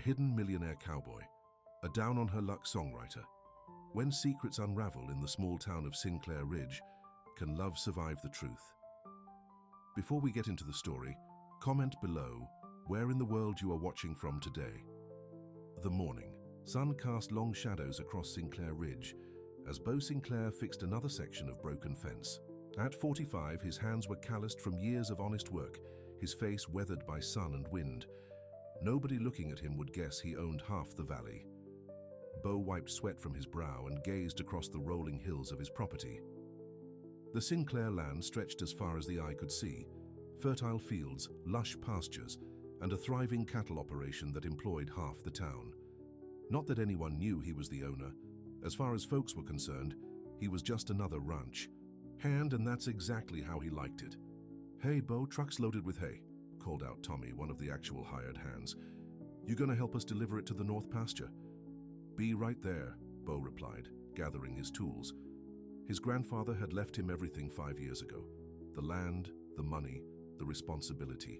hidden millionaire cowboy, a down-on-her-luck songwriter. When secrets unravel in the small town of Sinclair Ridge, can love survive the truth? Before we get into the story, comment below where in the world you are watching from today. The morning sun cast long shadows across Sinclair Ridge as Bo Sinclair fixed another section of broken fence. At 45, his hands were calloused from years of honest work, his face weathered by sun and wind. Nobody looking at him would guess he owned half the valley. Bo wiped sweat from his brow and gazed across the rolling hills of his property. The Sinclair land stretched as far as the eye could see, fertile fields, lush pastures, and a thriving cattle operation that employed half the town. Not that anyone knew he was the owner. As far as folks were concerned, he was just another ranch hand, and that's exactly how he liked it. "Hey, Bo, truck's loaded with hay," called out Tommy, one of the actual hired hands. "You gonna help us deliver it to the north pasture?" "Be right there," Bo replied, gathering his tools. His grandfather had left him everything 5 years ago. The land, the money, the responsibility.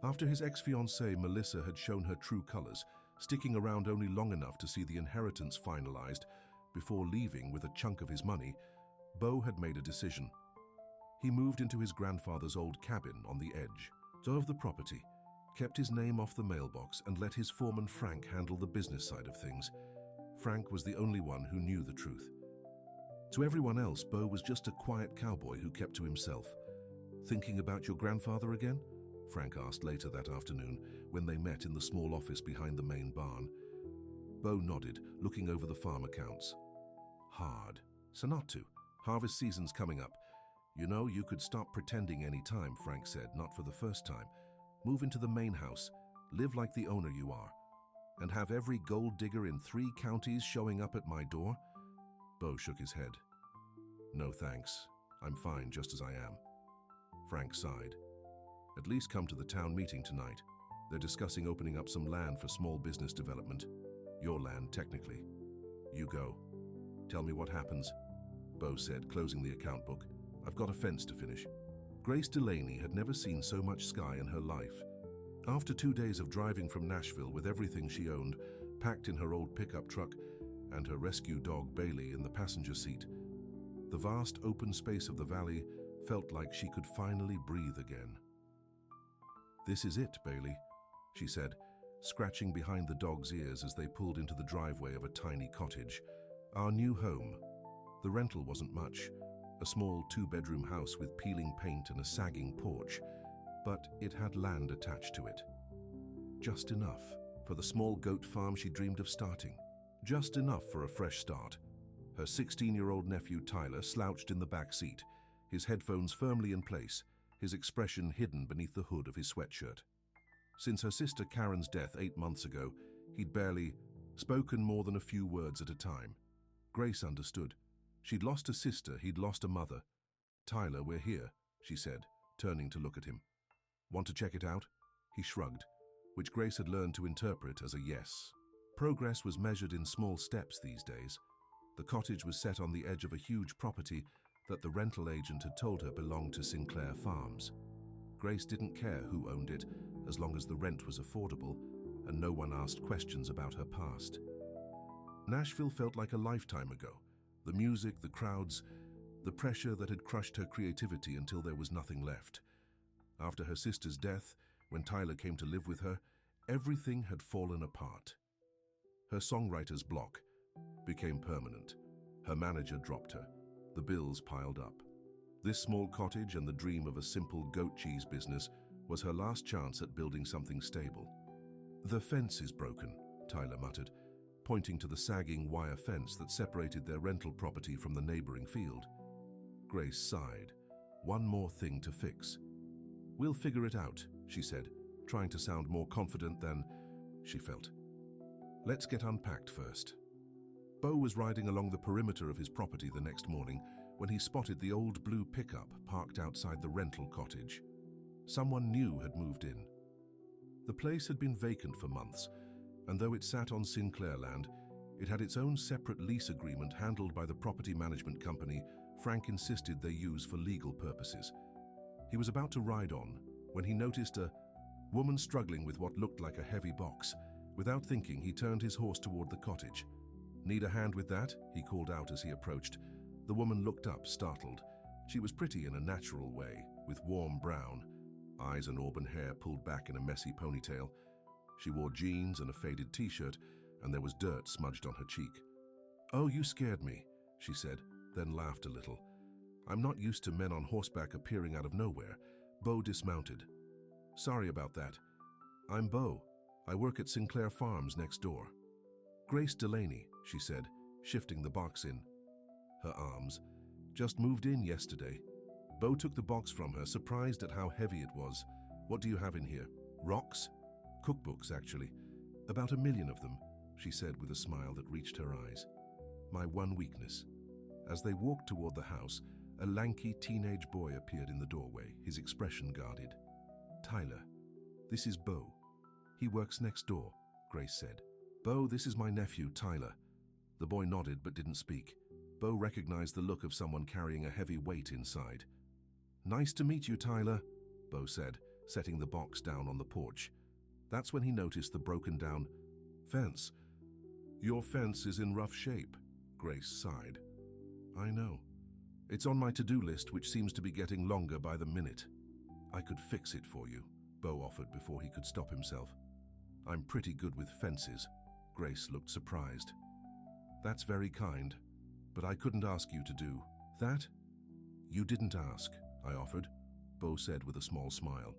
After his ex-fiancée Melissa had shown her true colors, sticking around only long enough to see the inheritance finalized before leaving with a chunk of his money, Bo had made a decision. He moved into his grandfather's old cabin on the edge of the property, kept his name off the mailbox, and let his foreman Frank handle the business side of things. Frank was the only one who knew the truth. To everyone else, Bo was just a quiet cowboy who kept to himself. "Thinking about your grandfather again?" Frank asked later that afternoon when they met in the small office behind the main barn. Bo nodded, looking over the farm accounts. "Hard. So not to. Harvest season's coming up. You know, you could stop pretending any time," Frank said, "not for the first time. Move into the main house, live like the owner you are, and have every gold digger in 3 counties showing up at my door?" Bo shook his head. "No thanks. I'm fine just as I am." Frank sighed. "At least come to the town meeting tonight. They're discussing opening up some land for small business development. Your land, technically. You go. Tell me what happens," Bo said, closing the account book. "I've got a fence to finish." Grace Delaney had never seen so much sky in her life. After 2 days of driving from Nashville with everything she owned packed in her old pickup truck and her rescue dog Bailey in the passenger seat, the vast open space of the valley felt like she could finally breathe again. "This is it, Bailey," she said, scratching behind the dog's ears as they pulled into the driveway of a tiny cottage. "Our new home." The rental wasn't much, a small 2-bedroom house with peeling paint and a sagging porch, but it had land attached to it. Just enough for the small goat farm she dreamed of starting. Just enough for a fresh start. Her 16-year-old nephew Tyler slouched in the back seat, his headphones firmly in place, his expression hidden beneath the hood of his sweatshirt. Since her sister Karen's death 8 months ago, he'd barely spoken more than a few words at a time. Grace understood. She'd lost a sister, he'd lost a mother. "Tyler, we're here," she said, turning to look at him. "Want to check it out?" He shrugged, which Grace had learned to interpret as a yes. Progress was measured in small steps these days. The cottage was set on the edge of a huge property that the rental agent had told her belonged to Sinclair Farms. Grace didn't care who owned it, as long as the rent was affordable, and no one asked questions about her past. Nashville felt like a lifetime ago. The music, the crowds, the pressure that had crushed her creativity until there was nothing left. After her sister's death, when Tyler came to live with her, everything had fallen apart. Her songwriter's block became permanent. Her manager dropped her. The bills piled up. This small cottage and the dream of a simple goat cheese business was her last chance at building something stable. "The fence is broken," Tyler muttered, pointing to the sagging wire fence that separated their rental property from the neighboring field. Grace sighed. One more thing to fix. "We'll figure it out," she said, trying to sound more confident than she felt. "Let's get unpacked first." Bo was riding along the perimeter of his property the next morning when he spotted the old blue pickup parked outside the rental cottage. Someone new had moved in. The place had been vacant for months, and though it sat on Sinclair land, it had its own separate lease agreement handled by the property management company Frank insisted they use for legal purposes. He was about to ride on when he noticed a woman struggling with what looked like a heavy box, Without thinking, he turned his horse toward the cottage. "Need a hand with that?" he called out as he approached. The woman looked up, startled. She was pretty in a natural way, with warm brown eyes and auburn hair pulled back in a messy ponytail. She wore jeans and a faded t-shirt, and there was dirt smudged on her cheek. "Oh, you scared me," she said, then laughed a little. "I'm not used to men on horseback appearing out of nowhere." Bo dismounted. "Sorry about that. I'm Bo. I work at Sinclair Farms next door." "Grace Delaney," she said, shifting the box in her arms. "Just moved in yesterday." Bo took the box from her, surprised at how heavy it was. "What do you have in here?" "Rocks?" "Cookbooks, actually. About 1 million of them," she said with a smile that reached her eyes. "My one weakness." As they walked toward the house, a lanky teenage boy appeared in the doorway, his expression guarded. "Tyler, this is Bo. He works next door," Grace said. "Bo, this is my nephew, Tyler." The boy nodded but didn't speak. Bo recognized the look of someone carrying a heavy weight inside. "Nice to meet you, Tyler," Bo said, setting the box down on the porch. That's when he noticed the broken-down fence. "Your fence is in rough shape," Grace sighed. "I know. It's on my to-do list, which seems to be getting longer by the minute." "I could fix it for you," Bo offered before he could stop himself. "I'm pretty good with fences." Grace looked surprised. "That's very kind, but I couldn't ask you to do that." "You didn't ask," I offered, Bo said with a small smile.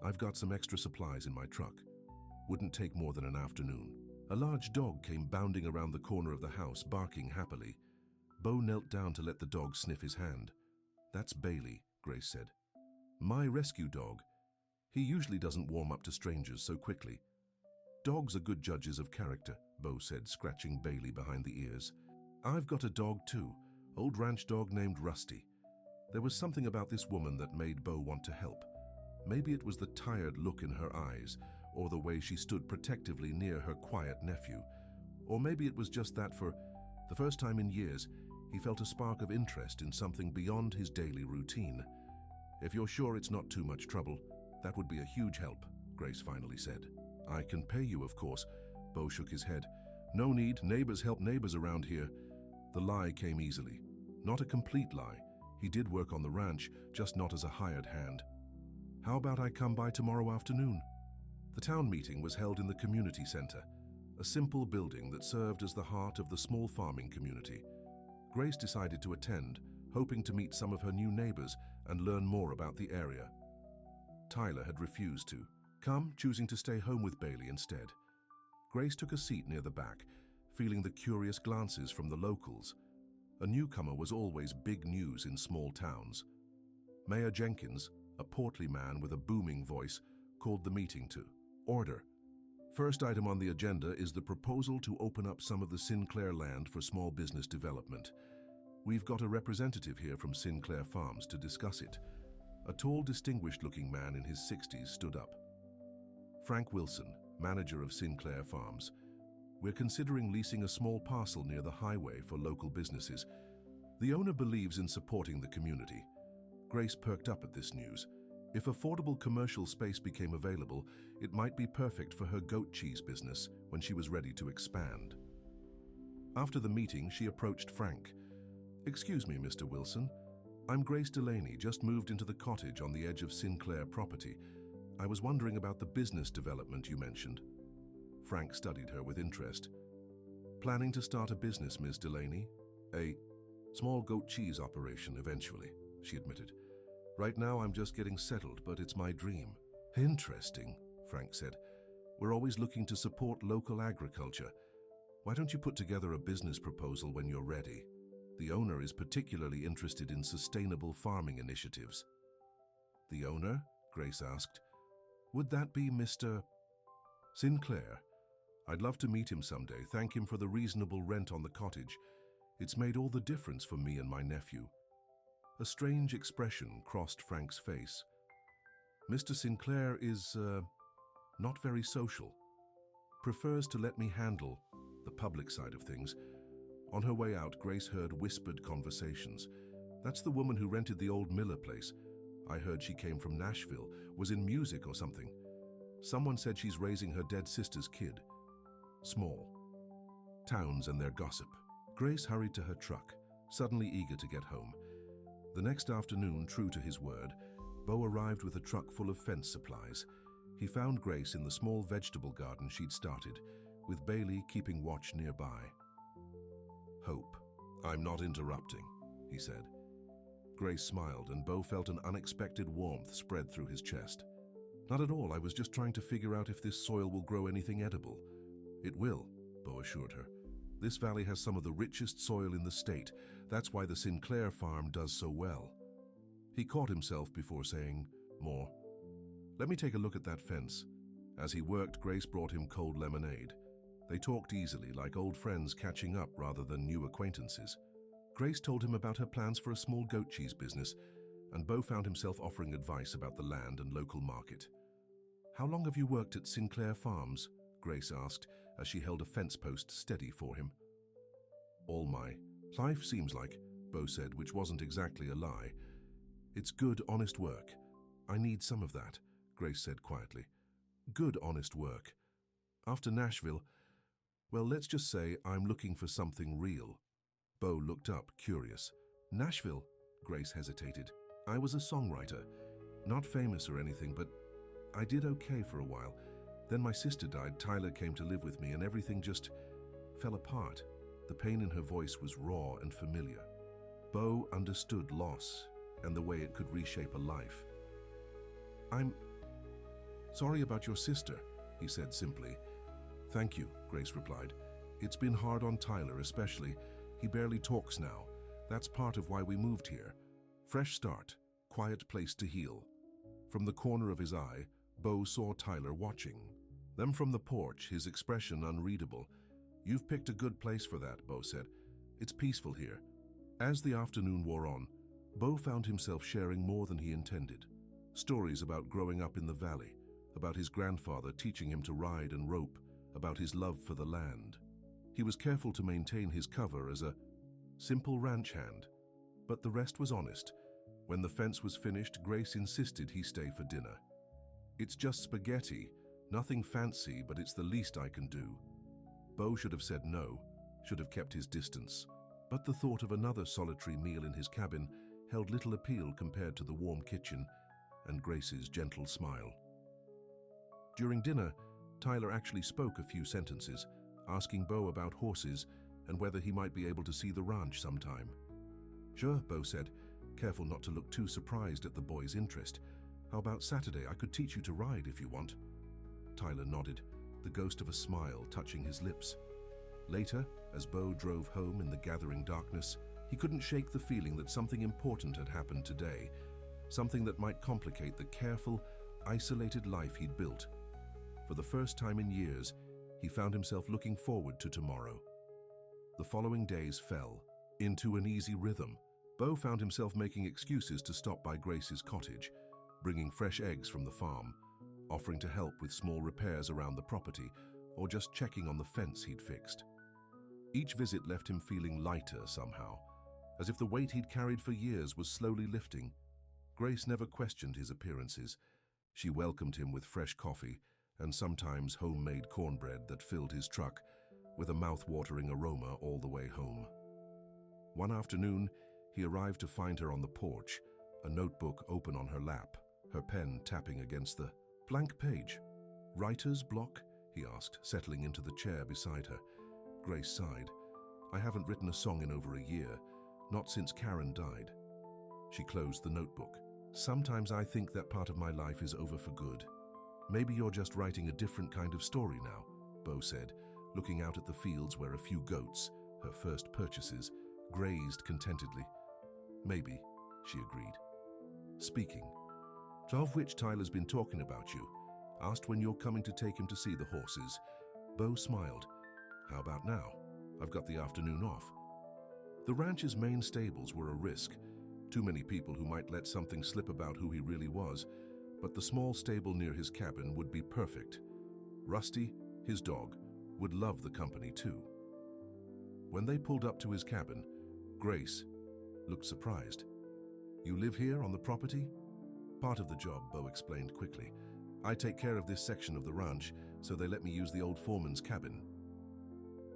"I've got some extra supplies in my truck. Wouldn't take more than an afternoon." A large dog came bounding around the corner of the house, barking happily. Bo knelt down to let the dog sniff his hand. "That's Bailey," Grace said. "My rescue dog. He usually doesn't warm up to strangers so quickly." "Dogs are good judges of character," Bo said, scratching Bailey behind the ears. "I've got a dog too, old ranch dog named Rusty." There was something about this woman that made Bo want to help. Maybe it was the tired look in her eyes, or the way she stood protectively near her quiet nephew. Or maybe it was just that for the first time in years, he felt a spark of interest in something beyond his daily routine. "If you're sure it's not too much trouble, that would be a huge help," Grace finally said. "I can pay you, of course." Bo shook his head. "No need. Neighbors help neighbors around here." The lie came easily. Not a complete lie. He did work on the ranch, just not as a hired hand. "How about I come by tomorrow afternoon?" The town meeting was held in the community center, a simple building that served as the heart of the small farming community. Grace decided to attend, hoping to meet some of her new neighbors and learn more about the area. Tyler had refused to come, choosing to stay home with Bailey instead. Grace took a seat near the back, feeling the curious glances from the locals. A newcomer was always big news in small towns. Mayor Jenkins, a portly man with a booming voice, called the meeting to order. First item on the agenda is the proposal to open up some of the Sinclair land for small business development. We've got a representative here from Sinclair Farms to discuss it. A tall, distinguished-looking man in his 60s stood up. "Frank Wilson, manager of Sinclair Farms. We're considering leasing a small parcel near the highway for local businesses. The owner believes in supporting the community." Grace perked up at this news. If affordable commercial space became available, it might be perfect for her goat cheese business when she was ready to expand. After the meeting, she approached Frank. "Excuse me, Mr. Wilson. I'm Grace Delaney, just moved into the cottage on the edge of Sinclair property. I was wondering about the business development you mentioned." Frank studied her with interest. "Planning to start a business, Ms. Delaney?" "A small goat cheese operation eventually," she admitted. "Right now I'm just getting settled, but it's my dream." "Interesting," Frank said. "We're always looking to support local agriculture. Why don't you put together a business proposal when you're ready? The owner is particularly interested in sustainable farming initiatives." "The owner?" Grace asked. "Would that be Mr. Sinclair? I'd love to meet him someday, thank him for the reasonable rent on the cottage. It's made all the difference for me and my nephew." A strange expression crossed Frank's face. "Mr. Sinclair is, not very social. Prefers to let me handle the public side of things." On her way out, Grace heard whispered conversations. "That's the woman who rented the old Miller place. I heard she came from Nashville, was in music or something. Someone said she's raising her dead sister's kid. small. Towns and their gossip. Grace hurried to her truck, suddenly eager to get home. The next afternoon, true to his word, Bo arrived with a truck full of fence supplies. He found Grace in the small vegetable garden she'd started, with Bailey keeping watch nearby. "Hope, I'm not interrupting," he said. Grace smiled, and Bo felt an unexpected warmth spread through his chest. "Not at all, I was just trying to figure out if this soil will grow anything edible." "It will," Bo assured her. "This valley has some of the richest soil in the state. That's why the Sinclair farm does so well." He caught himself before saying more. "Let me take a look at that fence." As he worked, Grace brought him cold lemonade. They talked easily, like old friends catching up rather than new acquaintances. Grace told him about her plans for a small goat cheese business, and Bo found himself offering advice about the land and local market. "How long have you worked at Sinclair Farms?" Grace asked, as she held a fence post steady for him. "All my life, seems like," Bo said, which wasn't exactly a lie. "It's good, honest work. I need some of that," Grace said quietly. "Good, honest work. After Nashville, well, let's just say I'm looking for something real." Bo looked up, curious. "Nashville?" Grace hesitated. "I was a songwriter. Not famous or anything, but I did okay for a while. Then my sister died, Tyler came to live with me, and everything just fell apart." The pain in her voice was raw and familiar. Bo understood loss and the way it could reshape a life. "I'm sorry about your sister," he said simply. "Thank you," Grace replied. "It's been hard on Tyler, especially. He barely talks now. That's part of why we moved here. Fresh start, quiet place to heal." From the corner of his eye, Bo saw Tyler watching. Then from the porch, his expression unreadable. "You've picked a good place for that," Bo said. "It's peaceful here." As the afternoon wore on, Bo found himself sharing more than he intended. Stories about growing up in the valley, about his grandfather teaching him to ride and rope, about his love for the land. He was careful to maintain his cover as a simple ranch hand, but the rest was honest. When the fence was finished, Grace insisted he stay for dinner. "It's just spaghetti, nothing fancy, but it's the least I can do." Bo should have said no, should have kept his distance, but the thought of another solitary meal in his cabin held little appeal compared to the warm kitchen and Grace's gentle smile. During dinner, Tyler actually spoke a few sentences, asking Bo about horses and whether he might be able to see the ranch sometime. "Sure," Bo said, careful not to look too surprised at the boy's interest. "How about Saturday? I could teach you to ride if you want." Tyler nodded, the ghost of a smile touching his lips. Later, as Bo drove home in the gathering darkness, he couldn't shake the feeling that something important had happened today, something that might complicate the careful, isolated life he'd built. For the first time in years, he found himself looking forward to tomorrow. The following days fell into an easy rhythm. Bo found himself making excuses to stop by Grace's cottage, bringing fresh eggs from the farm, offering to help with small repairs around the property, or just checking on the fence he'd fixed. Each visit left him feeling lighter somehow, as if the weight he'd carried for years was slowly lifting. Grace never questioned his appearances. She welcomed him with fresh coffee and sometimes homemade cornbread that filled his truck with a mouth-watering aroma all the way home. One afternoon, he arrived to find her on the porch, a notebook open on her lap, her pen tapping against the blank page. "Writer's block?" he asked, settling into the chair beside her. Grace sighed. "I haven't written a song in over a year, not since Karen died." She closed the notebook. "Sometimes I think that part of my life is over for good. Maybe you're just writing a different kind of story now," Bo said, looking out at the fields where a few goats, her first purchases, grazed contentedly. "Maybe," she agreed. "Speaking of which, Tyler's been talking about you. Asked when you're coming to take him to see the horses." Bo smiled. "How about now? I've got the afternoon off." The ranch's main stables were a risk. Too many people who might let something slip about who he really was, but the small stable near his cabin would be perfect. Rusty, his dog, would love the company too. When they pulled up to his cabin, Grace looked surprised. "You live here on the property?" "Part of the job," Bo explained quickly. "I take care of this section of the ranch, so they let me use the old foreman's cabin."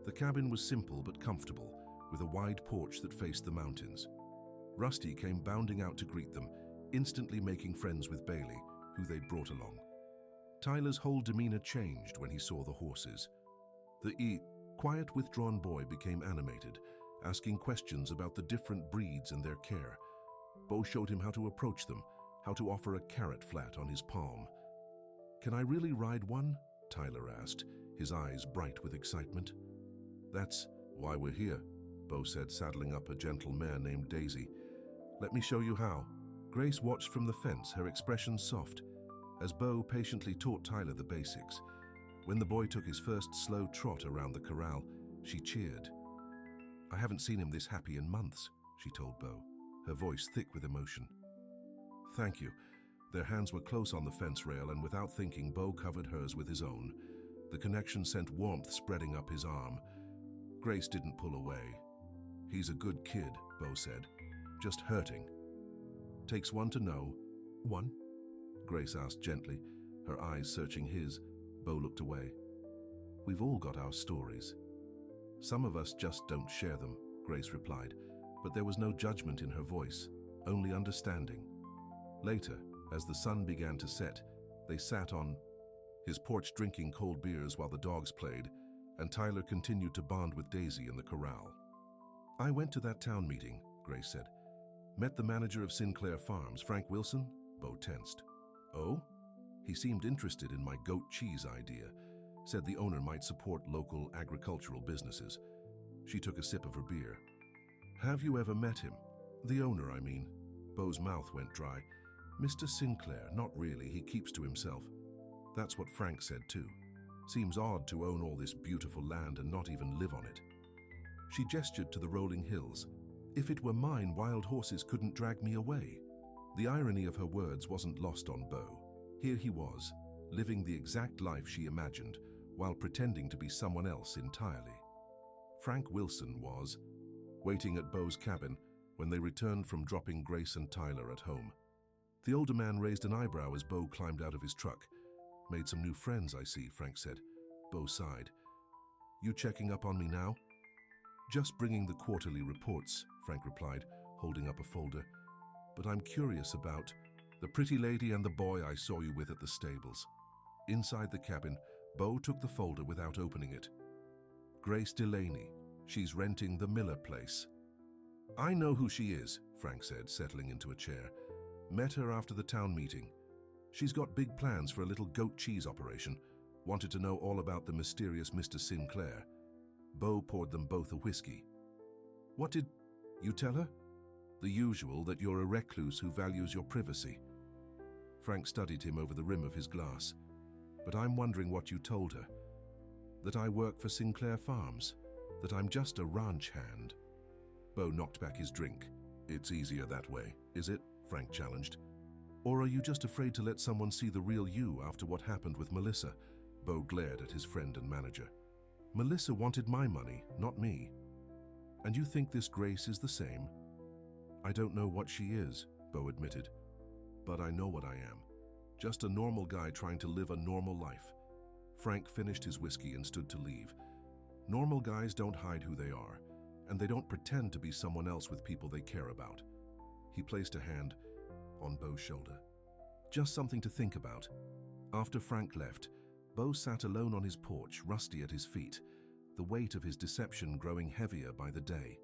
The cabin was simple but comfortable, with a wide porch that faced the mountains. Rusty came bounding out to greet them, instantly making friends with Bailey, who they'd brought along. Tyler's whole demeanor changed when he saw the horses. The quiet, withdrawn boy became animated, asking questions about the different breeds and their care. Bo showed him how to approach them, how to offer a carrot flat on his palm. "Can I really ride one?" Tyler asked, his eyes bright with excitement. "That's why we're here," Bo said, saddling up a gentle mare named Daisy. "Let me show you how." Grace watched from the fence, her expression soft, as Bo patiently taught Tyler the basics. When the boy took his first slow trot around the corral, she cheered. "I haven't seen him this happy in months," she told Bo, her voice thick with emotion. "Thank you." Their hands were close on the fence rail, and without thinking, Bo covered hers with his own. The connection sent warmth spreading up his arm. Grace didn't pull away. "He's a good kid," Bo said. "Just hurting." "Takes one to know." "One?" Grace asked gently, her eyes searching his. Bo looked away. "We've all got our stories. Some of us just don't share them," Grace replied, but there was no judgment in her voice, only understanding. Later, as the sun began to set, they sat on his porch drinking cold beers while the dogs played, and Tyler continued to bond with Daisy in the corral. "I went to that town meeting," Grace said. "Met the manager of Sinclair Farms, Frank Wilson." Bo tensed. "Oh?" "He seemed interested in my goat cheese idea. Said the owner might support local agricultural businesses." She took a sip of her beer. "Have you ever met him?" "The owner, I mean." Bo's mouth went dry. "Mr. Sinclair, not really. He keeps to himself." "That's what Frank said too. Seems odd to own all this beautiful land and not even live on it." She gestured to the rolling hills. "If it were mine, wild horses couldn't drag me away." The irony of her words wasn't lost on Bo. Here he was, living the exact life she imagined, while pretending to be someone else entirely. Frank Wilson was waiting at Bo's cabin when they returned from dropping Grace and Tyler at home. The older man raised an eyebrow as Bo climbed out of his truck. "Made some new friends, I see," Frank said. Bo sighed. "You checking up on me now?" "Just bringing the quarterly reports," Frank replied, holding up a folder. "But I'm curious about the pretty lady and the boy I saw you with at the stables." Inside the cabin, Bo took the folder without opening it. "Grace Delaney. She's renting the Miller place." "I know who she is," Frank said, settling into a chair. "Met her after the town meeting. She's got big plans for a little goat cheese operation. Wanted to know all about the mysterious Mr. Sinclair." Bo poured them both a whiskey. "What did you tell her?" "The usual, that you're a recluse who values your privacy." Frank studied him over the rim of his glass. "But I'm wondering what you told her. That I work for Sinclair Farms. That I'm just a ranch hand." Bo knocked back his drink. "It's easier that way, is it?" Frank challenged. "Or are you just afraid to let someone see the real you after what happened with Melissa?" Bo glared at his friend and manager. "Melissa wanted my money, not me. And you think this Grace is the same?" "I don't know what she is," Bo admitted. "But I know what I am. Just a normal guy trying to live a normal life." Frank finished his whiskey and stood to leave. Normal guys don't hide who they are, and they don't pretend to be someone else with people they care about. He placed a hand on Bo's shoulder. "Just something to think about." After Frank left, Bo sat alone on his porch, Rusty at his feet, the weight of his deception growing heavier by the day.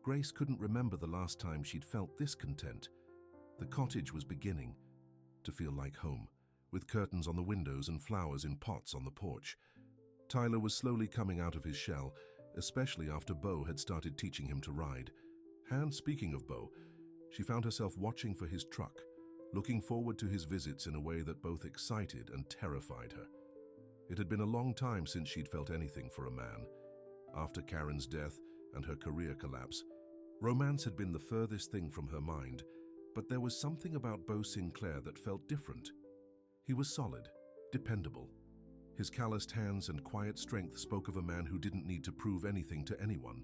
Grace couldn't remember the last time she'd felt this content. The cottage was beginning to feel like home, with curtains on the windows and flowers in pots on the porch. Tyler was slowly coming out of his shell, especially after Bo had started teaching him to ride. And speaking of Bo, she found herself watching for his truck, looking forward to his visits in a way that both excited and terrified her. It had been a long time since she'd felt anything for a man. After Karen's death and her career collapse, romance had been the furthest thing from her mind, but there was something about Bo Sinclair that felt different. He was solid, dependable. His calloused hands and quiet strength spoke of a man who didn't need to prove anything to anyone.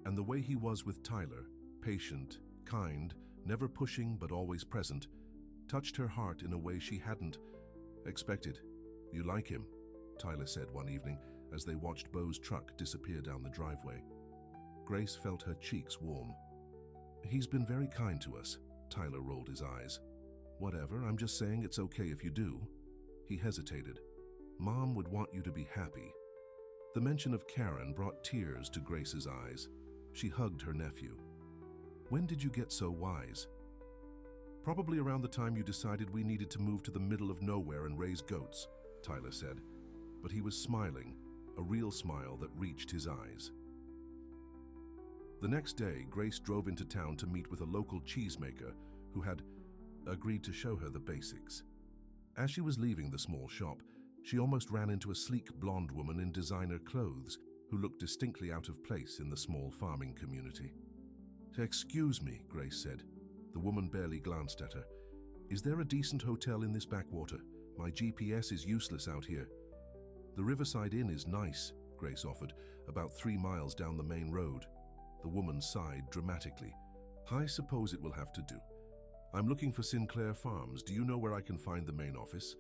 And the way he was with Tyler, patient, kind, never pushing but always present, touched her heart in a way she hadn't expected. "You like him?" Tyler said one evening, as they watched Beau's truck disappear down the driveway. Grace felt her cheeks warm. "He's been very kind to us." Tyler rolled his eyes. "Whatever, I'm just saying it's okay if you do." He hesitated. "Mom would want you to be happy." The mention of Karen brought tears to Grace's eyes. She hugged her nephew. "When did you get so wise?" "Probably around the time you decided we needed to move to the middle of nowhere and raise goats," Tyler said. But he was smiling, a real smile that reached his eyes. The next day, Grace drove into town to meet with a local cheesemaker who had agreed to show her the basics. As she was leaving the small shop, she almost ran into a sleek blonde woman in designer clothes who looked distinctly out of place in the small farming community. "Excuse me," Grace said. The woman barely glanced at her. "Is there a decent hotel in this backwater? My GPS is useless out here." "The Riverside Inn is nice," Grace offered, "about 3 miles down the main road." The woman sighed dramatically. "I suppose it will have to do. I'm looking for Sinclair Farms. Do you know where I can find the main office?"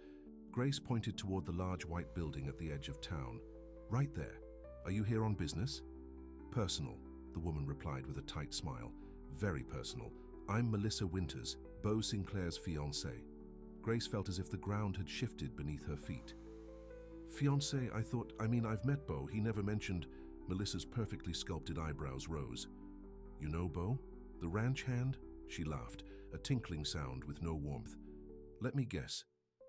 Grace pointed toward the large white building at the edge of town. "Right there. Are you here on business?" "Personal," the woman replied with a tight smile. "Very personal. I'm Melissa Winters, Beau Sinclair's fiancée." Grace felt as if the ground had shifted beneath her feet. "Fiancé, I've met Beau. He never mentioned—" Melissa's perfectly sculpted eyebrows rose. "You know Beau? The ranch hand?" She laughed, a tinkling sound with no warmth. "Let me guess.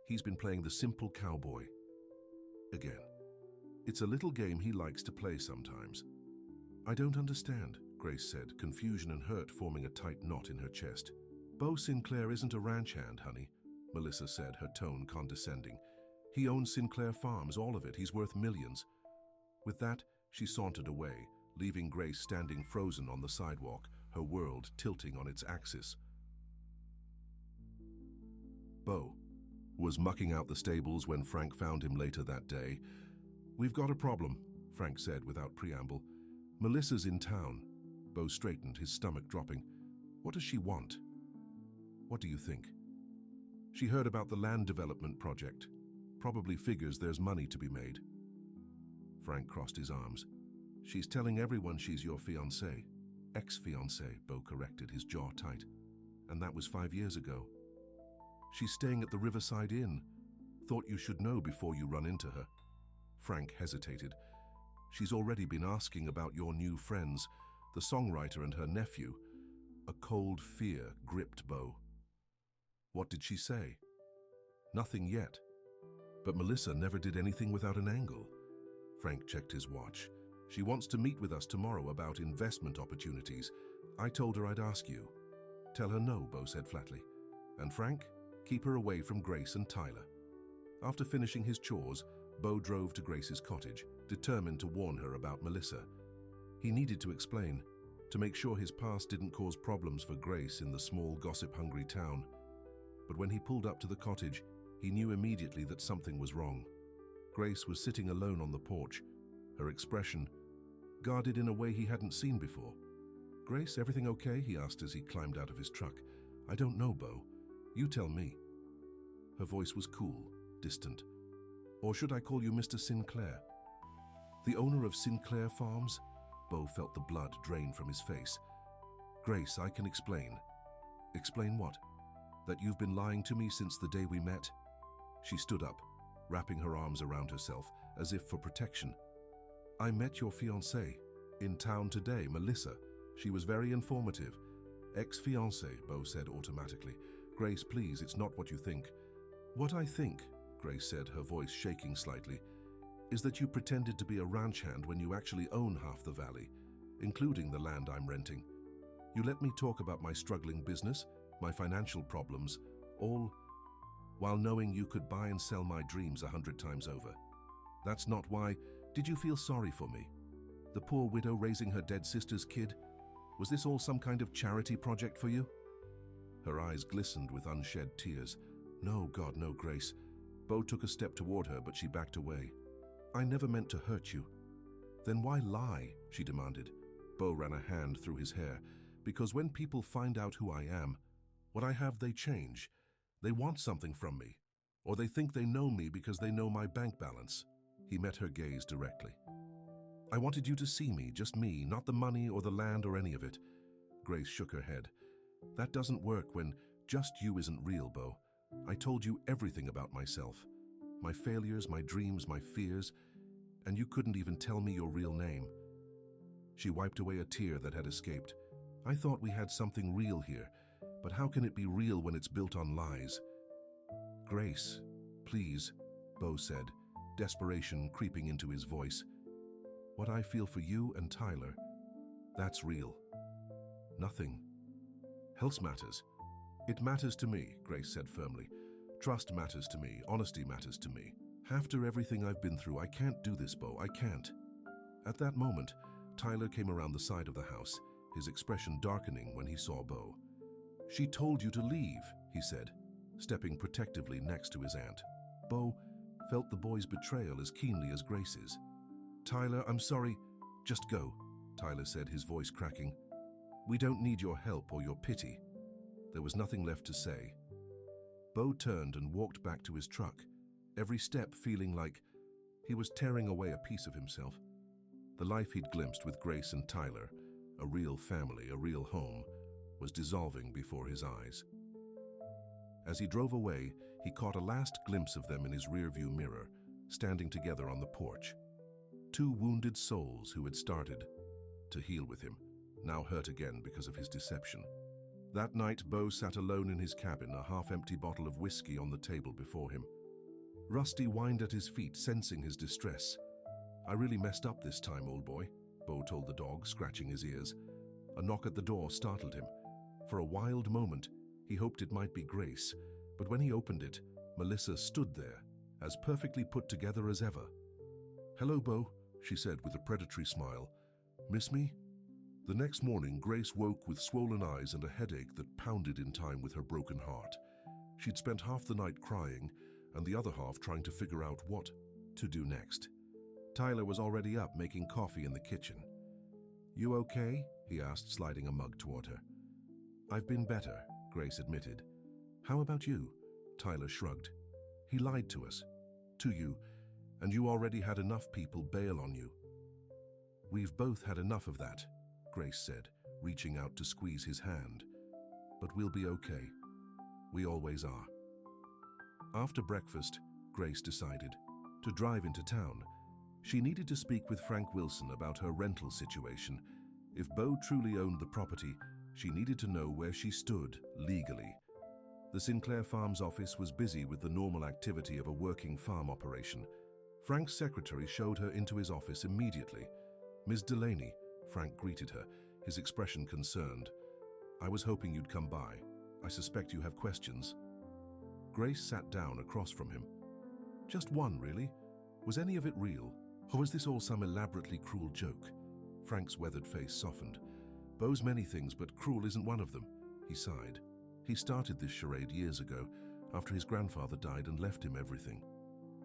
He's been playing the simple cowboy." Again. "It's a little game he likes to play sometimes." "I don't understand," Grace said, confusion and hurt forming a tight knot in her chest. "Beau Sinclair isn't a ranch hand, honey," Melissa said, her tone condescending. "He owns Sinclair Farms, all of it. He's worth millions." With that, she sauntered away, leaving Grace standing frozen on the sidewalk, her world tilting on its axis. Beau was mucking out the stables when Frank found him later that day. "We've got a problem," Frank said without preamble. "Melissa's in town." Beau straightened, his stomach dropping. "What does she want?" "What do you think?" "She heard about the land development project. Probably figures there's money to be made." Frank crossed his arms. "She's telling everyone she's your fiancé." "Ex-fiancé," Beau corrected, his jaw tight. "And that was 5 years ago." "She's staying at the Riverside Inn. Thought you should know before you run into her." Frank hesitated. "She's already been asking about your new friends, the songwriter and her nephew." A cold fear gripped Beau. "What did she say?" "Nothing yet. But Melissa never did anything without an angle." Frank checked his watch. "She wants to meet with us tomorrow about investment opportunities. I told her I'd ask you." "Tell her no," Beau said flatly. "And Frank, keep her away from Grace and Tyler." After finishing his chores, Beau drove to Grace's cottage, determined to warn her about Melissa. He needed to explain, to make sure his past didn't cause problems for Grace in the small, gossip-hungry town. But when he pulled up to the cottage, he knew immediately that something was wrong. Grace was sitting alone on the porch, her expression guarded in a way he hadn't seen before. "Grace, everything okay?" he asked as he climbed out of his truck. "I don't know, Beau. You tell me." Her voice was cool, distant. "Or should I call you Mr. Sinclair?" "The owner of Sinclair Farms?" Beau felt the blood drain from his face. "Grace, I can explain." "Explain what?" "That you've been lying to me since the day we met." She stood up, wrapping her arms around herself, as if for protection. "I met your fiancée in town today, Melissa. She was very informative." "Ex-fiancée," Beau said automatically. "Grace, please, it's not what you think." "What I think," Grace said, her voice shaking slightly, "is that you pretended to be a ranch hand when you actually own half the valley, including the land I'm renting. You let me talk about my struggling business, my financial problems, all while knowing you could buy and sell my dreams 100 times over. That's not why. Did you feel sorry for me? The poor widow raising her dead sister's kid? Was this all some kind of charity project for you?" Her eyes glistened with unshed tears. "No, God, no, Grace." Beau took a step toward her, but she backed away. "I never meant to hurt you." "Then why lie?" she demanded. Beau ran a hand through his hair. "Because when people find out who I am, what I have, they change. They want something from me. Or they think they know me because they know my bank balance." He met her gaze directly. I wanted you to see me, just me, not the money or the land or any of it. Grace shook her head. That doesn't work when just you isn't real, Bo. I told you everything about myself. My failures, my dreams, my fears, and you couldn't even tell me your real name. She wiped away a tear that had escaped. I thought we had something real here, but how can it be real when it's built on lies? Grace, please, Bo said, desperation creeping into his voice. What I feel for you and Tyler, that's real. Nothing else matters. It matters to me, Grace said firmly. Trust matters to me, honesty matters to me. After everything I've been through, I can't do this, Bo, I can't. At that moment, Tyler came around the side of the house, his expression darkening when he saw Bo. She told you to leave, he said, stepping protectively next to his aunt. Bo felt the boy's betrayal as keenly as Grace's. Tyler, I'm sorry. Just go, Tyler said, his voice cracking. We don't need your help or your pity. There was nothing left to say. Bo turned and walked back to his truck, every step feeling like he was tearing away a piece of himself. The life he'd glimpsed with Grace and Tyler, a real family, a real home, was dissolving before his eyes. As he drove away, he caught a last glimpse of them in his rearview mirror, standing together on the porch. Two wounded souls who had started to heal with him, now hurt again because of his deception. That night, Bo sat alone in his cabin, a half-empty bottle of whiskey on the table before him. Rusty whined at his feet, sensing his distress. I really messed up this time, old boy, Bo told the dog, scratching his ears. A knock at the door startled him. For a wild moment, he hoped it might be Grace, but when he opened it, Melissa stood there, as perfectly put together as ever. Hello, Bo, she said with a predatory smile. Miss me? The next morning, Grace woke with swollen eyes and a headache that pounded in time with her broken heart. She'd spent half the night crying, and the other half trying to figure out what to do next. Tyler was already up, making coffee in the kitchen. You okay? He asked, sliding a mug toward her. I've been better, Grace admitted. How about you? Tyler shrugged. He lied to us. To you, and you already had enough people bail on you. We've both had enough of that, Grace said, reaching out to squeeze his hand. But we'll be okay. We always are. After breakfast, Grace decided to drive into town. She needed to speak with Frank Wilson about her rental situation. If Bo truly owned the property, she needed to know where she stood legally. The Sinclair Farms office was busy with the normal activity of a working farm operation. Frank's secretary showed her into his office immediately. Ms. Delaney, Frank greeted her, his expression concerned. I was hoping you'd come by. I suspect you have questions. Grace sat down across from him. Just one, really. Was any of it real? Or was this all some elaborately cruel joke? Frank's weathered face softened. Bo's many things, but cruel isn't one of them. He sighed. He started this charade years ago, after his grandfather died and left him everything.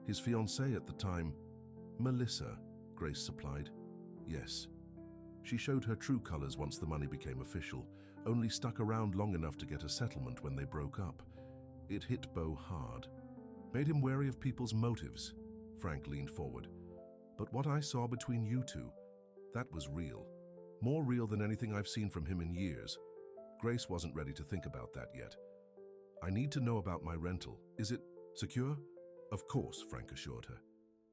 His fiancée at the time, Melissa, Grace supplied. Yes. She showed her true colors once the money became official, only stuck around long enough to get a settlement when they broke up. It hit Bo hard. Made him wary of people's motives. Frank leaned forward. But what I saw between you two, that was real. More real than anything I've seen from him in years. Grace wasn't ready to think about that yet. I need to know about my rental. Is it secure? Of course, Frank assured her.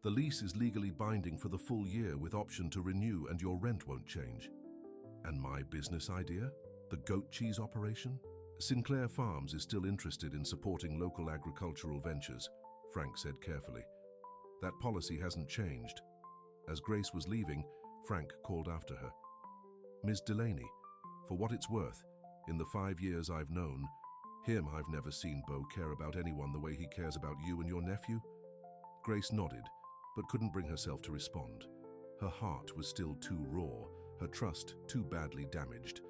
The lease is legally binding for the full year with option to renew, and your rent won't change. And my business idea? The goat cheese operation? Sinclair Farms is still interested in supporting local agricultural ventures, Frank said carefully. That policy hasn't changed. As Grace was leaving, Frank called after her. Ms. Delaney, for what it's worth, in the 5 years I've known him, I've never seen Bo care about anyone the way he cares about you and your nephew. Grace nodded, but couldn't bring herself to respond. Her heart was still too raw, her trust too badly damaged.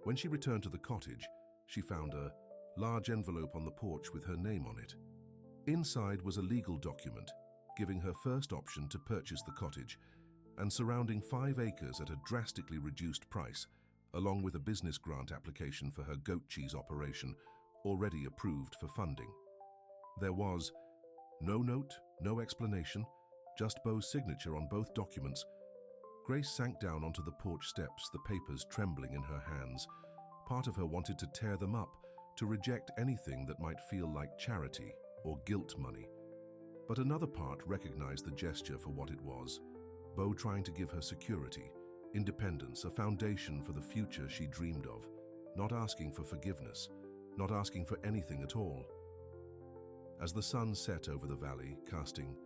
When she returned to the cottage, she found a large envelope on the porch with her name on it. Inside was a legal document, giving her first option to purchase the cottage, and surrounding 5 acres at a drastically reduced price, along with a business grant application for her goat cheese operation, already approved for funding. There was no note, no explanation, just Beau's signature on both documents. Grace sank down onto the porch steps, the papers trembling in her hands. Part of her wanted to tear them up, to reject anything that might feel like charity or guilt money. But another part recognized the gesture for what it was. Beau trying to give her security, independence, a foundation for the future she dreamed of, not asking for forgiveness, not asking for anything at all. As the sun set over the valley, casting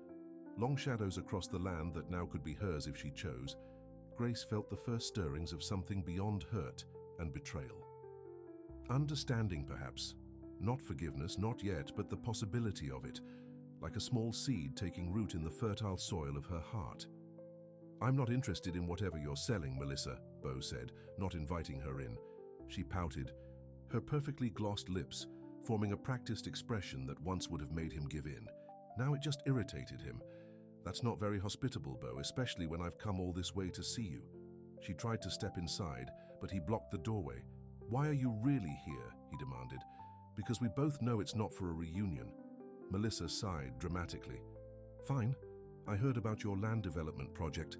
long shadows across the land that now could be hers if she chose, Grace felt the first stirrings of something beyond hurt and betrayal. Understanding, perhaps. Not forgiveness, not yet, but the possibility of it, like a small seed taking root in the fertile soil of her heart. "I'm not interested in whatever you're selling, Melissa," Beau said, not inviting her in. She pouted, her perfectly glossed lips forming a practiced expression that once would have made him give in. Now it just irritated him. "That's not very hospitable, Beau, especially when I've come all this way to see you." She tried to step inside, but he blocked the doorway. "Why are you really here?" he demanded. "Because we both know it's not for a reunion." Melissa sighed dramatically. "Fine. I heard about your land development project.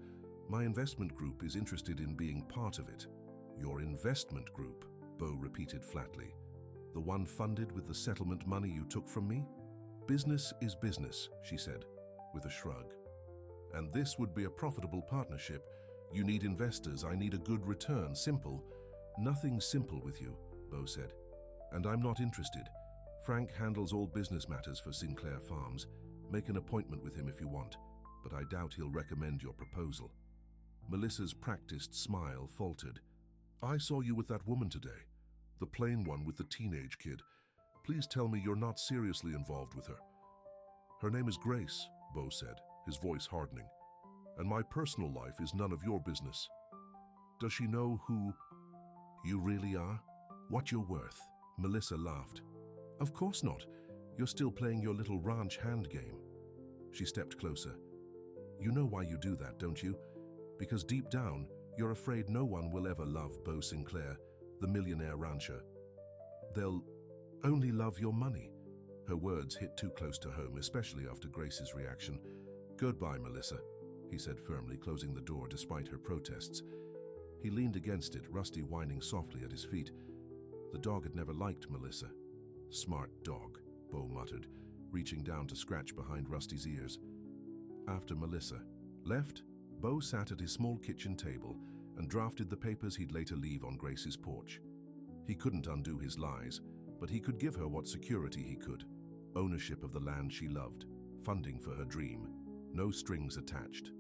My investment group is interested in being part of it." "Your investment group?" Beau repeated flatly. "The one funded with the settlement money you took from me?" "Business is business," she said, with a shrug. "And this would be a profitable partnership. You need investors, I need a good return. Simple." "Nothing simple with you," Beau said. "And I'm not interested. Frank handles all business matters for Sinclair Farms. Make an appointment with him if you want, but I doubt he'll recommend your proposal." Melissa's practiced smile faltered. "I saw you with that woman today, the plain one with the teenage kid. Please tell me you're not seriously involved with her." "Her name is Grace," Beau said, his voice hardening. "And my personal life is none of your business." "Does she know who you really are? What you're worth?" Melissa laughed. "Of course not. You're still playing your little ranch hand game." She stepped closer. "You know why you do that, don't you? Because deep down, you're afraid no one will ever love Beau Sinclair, the millionaire rancher. They'll only love your money." Her words hit too close to home, especially after Grace's reaction. "Goodbye, Melissa," he said firmly, closing the door despite her protests. He leaned against it, Rusty whining softly at his feet. The dog had never liked Melissa. "Smart dog," Beau muttered, reaching down to scratch behind Rusty's ears. After Melissa left, Beau sat at his small kitchen table and drafted the papers he'd later leave on Grace's porch. He couldn't undo his lies, but he could give her what security he could. Ownership of the land she loved, funding for her dream, no strings attached.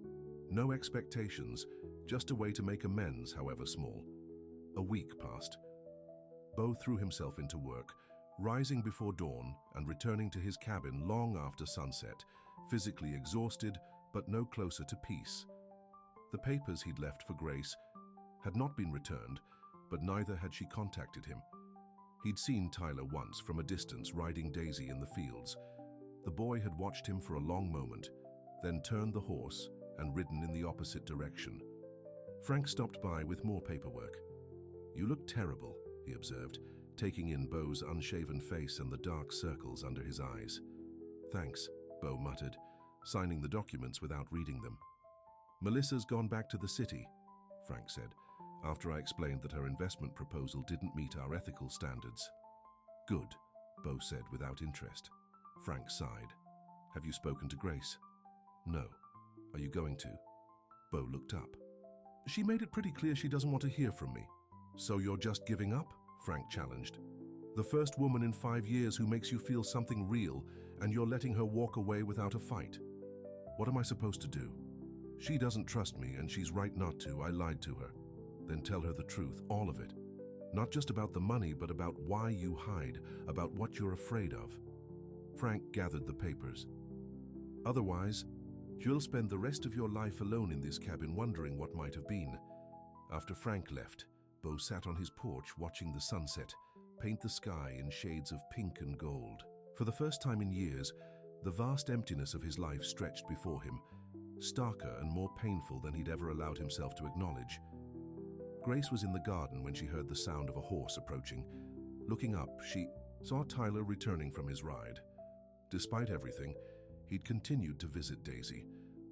No expectations, just a way to make amends, however small. A week passed. Beau threw himself into work, rising before dawn and returning to his cabin long after sunset, physically exhausted but no closer to peace. The papers he'd left for Grace had not been returned, but neither had she contacted him. He'd seen Tyler once from a distance riding Daisy in the fields. The boy had watched him for a long moment, then turned the horse and ridden in the opposite direction. Frank stopped by with more paperwork. "You look terrible," he observed, taking in Beau's unshaven face and the dark circles under his eyes. "Thanks," Beau muttered, signing the documents without reading them. "Melissa's gone back to the city," Frank said, after I explained that her investment proposal didn't meet our ethical standards. "Good," Beau said without interest. Frank sighed. "Have you spoken to Grace?" "No. Are you going to?" Beau looked up. "She made it pretty clear she doesn't want to hear from me." "So you're just giving up?" Frank challenged. "The first woman in 5 years who makes you feel something real, and you're letting her walk away without a fight. What am I supposed to do?" "She doesn't trust me, and she's right not to. I lied to her." "Then tell her the truth, all of it. Not just about the money, but about why you hide, about what you're afraid of." Frank gathered the papers. "Otherwise, you'll spend the rest of your life alone in this cabin wondering what might have been." After Frank left, Beau sat on his porch watching the sunset paint the sky in shades of pink and gold. For the first time in years, the vast emptiness of his life stretched before him, starker and more painful than he'd ever allowed himself to acknowledge. Grace was in the garden when she heard the sound of a horse approaching. Looking up, she saw Tyler returning from his ride. Despite everything, he'd continued to visit Daisy,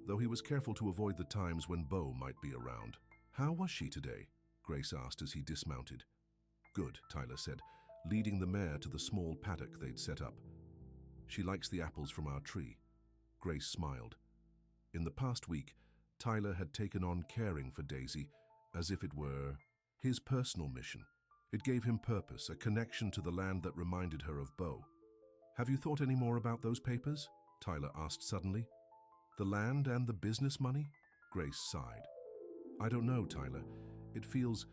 though he was careful to avoid the times when Bo might be around. "How was she today?" Grace asked as he dismounted. "Good," Tyler said, leading the mare to the small paddock they'd set up. "She likes the apples from our tree." Grace smiled. In the past week, Tyler had taken on caring for Daisy as if it were his personal mission. It gave him purpose, a connection to the land that reminded her of Bo. "Have you thought any more about those papers?" Tyler asked suddenly. "The land and the business money?" Grace sighed. "I don't know, Tyler. It feels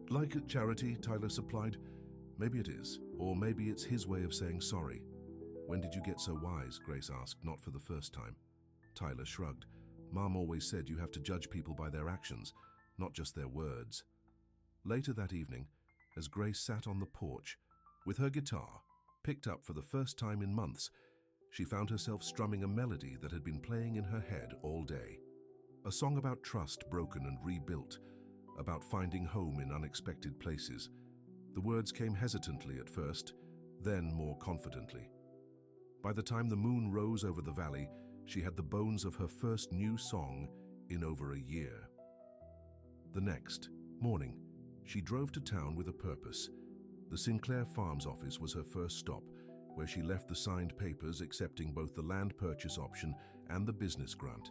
like a charity," Tyler supplied. "Maybe it is, or maybe it's his way of saying sorry." "When did you get so wise?" Grace asked, not for the first time. Tyler shrugged. "Mom always said you have to judge people by their actions, not just their words." Later that evening, as Grace sat on the porch, with her guitar, picked up for the first time in months, she found herself strumming a melody that had been playing in her head all day. A song about trust broken and rebuilt, about finding home in unexpected places. The words came hesitantly at first, then more confidently. By the time the moon rose over the valley, she had the bones of her first new song in over a year. The next morning, she drove to town with a purpose. The Sinclair Farms office was her first stop, where she left the signed papers accepting both the land purchase option and the business grant.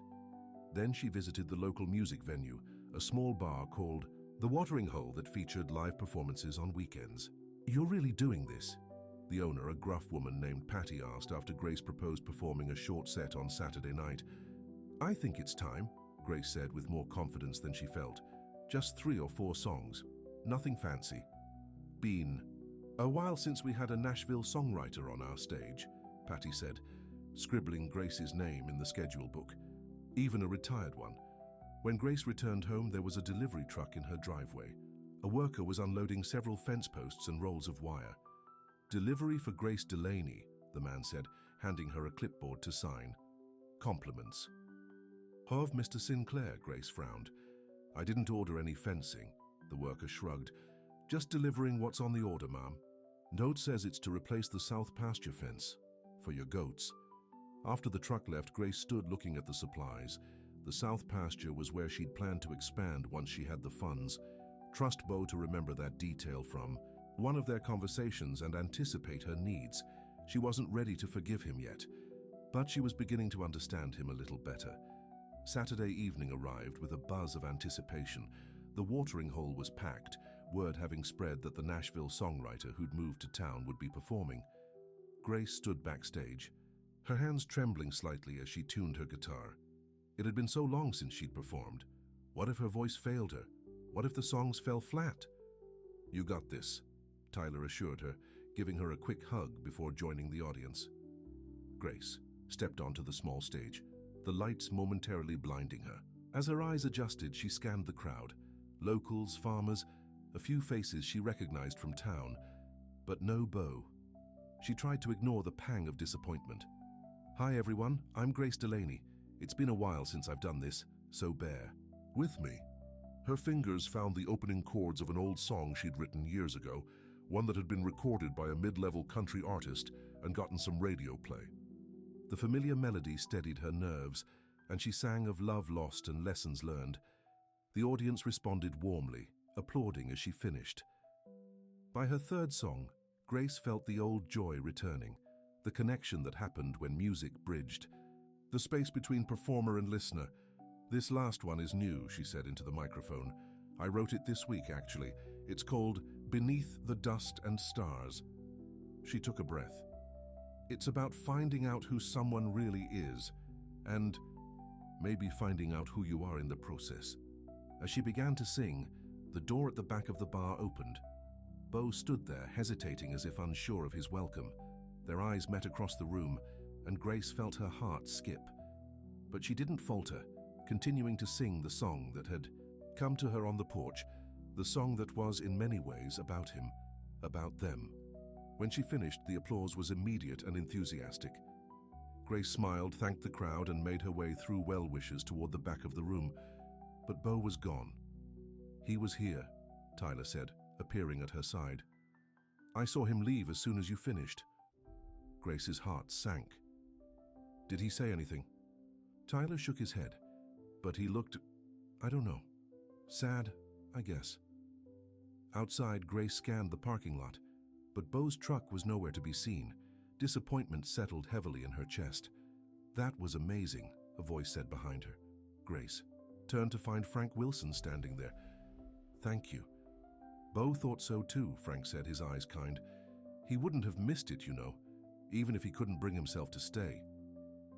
Then she visited the local music venue, a small bar called The Watering Hole that featured live performances on weekends. "You're really doing this?" the owner, a gruff woman named Patty, asked after Grace proposed performing a short set on Saturday night. "I think it's time," Grace said with more confidence than she felt. "Just 3 or 4 songs. Nothing fancy." "Been a while since we had a Nashville songwriter on our stage," Patty said, scribbling Grace's name in the schedule book. "Even a retired one." When Grace returned home, there was a delivery truck in her driveway. A worker was unloading several fence posts and rolls of wire. "Delivery for Grace Delaney," the man said, handing her a clipboard to sign. "Compliments." "Of Mr. Sinclair," Grace frowned. "I didn't order any fencing," the worker shrugged. "Just delivering what's on the order, ma'am. Note says it's to replace the south pasture fence for your goats." After the truck left, Grace stood looking at the supplies. The south pasture was where she'd planned to expand once she had the funds. Trust Bo to remember that detail from one of their conversations and anticipate her needs. She wasn't ready to forgive him yet, but she was beginning to understand him a little better. Saturday evening arrived with a buzz of anticipation. The watering hole was packed, word having spread that the Nashville songwriter who'd moved to town would be performing. Grace stood backstage, her hands trembling slightly as she tuned her guitar. It had been so long since she'd performed. What if her voice failed her? What if the songs fell flat? "You got this," Tyler assured her, giving her a quick hug before joining the audience. Grace stepped onto the small stage, the lights momentarily blinding her. As her eyes adjusted, she scanned the crowd. Locals, farmers, a few faces she recognized from town, but no Bo. She tried to ignore the pang of disappointment. "Hi everyone, I'm Grace Delaney. It's been a while since I've done this, so bear with me." Her fingers found the opening chords of an old song she'd written years ago, one that had been recorded by a mid-level country artist and gotten some radio play. The familiar melody steadied her nerves, and she sang of love lost and lessons learned. The audience responded warmly, applauding as she finished. By her third song, Grace felt the old joy returning, the connection that happened when music bridged. The space between performer and listener. "This last one is new," she said into the microphone. "I wrote it this week, actually. It's called Beneath the Dust and Stars." She took a breath. "It's about finding out who someone really is, and maybe finding out who you are in the process." As she began to sing, the door at the back of the bar opened. Bo stood there, hesitating as if unsure of his welcome. Their eyes met across the room, and Grace felt her heart skip. But she didn't falter, continuing to sing the song that had come to her on the porch, the song that was in many ways about him, about them. When she finished, the applause was immediate and enthusiastic. Grace smiled, thanked the crowd, and made her way through well-wishers toward the back of the room. But Bo was gone. "He was here," Tyler said, appearing at her side. "I saw him leave as soon as you finished." Grace's heart sank. "Did he say anything?" Tyler shook his head. but he looked, I don't know, sad, I guess. Outside, Grace scanned the parking lot, but Beau's truck was nowhere to be seen. Disappointment settled heavily in her chest. That was amazing, a voice said behind her. Grace turned to find Frank Wilson standing there. Thank you. Beau thought so too, Frank said, his eyes kind. He wouldn't have missed it, you know, even if he couldn't bring himself to stay.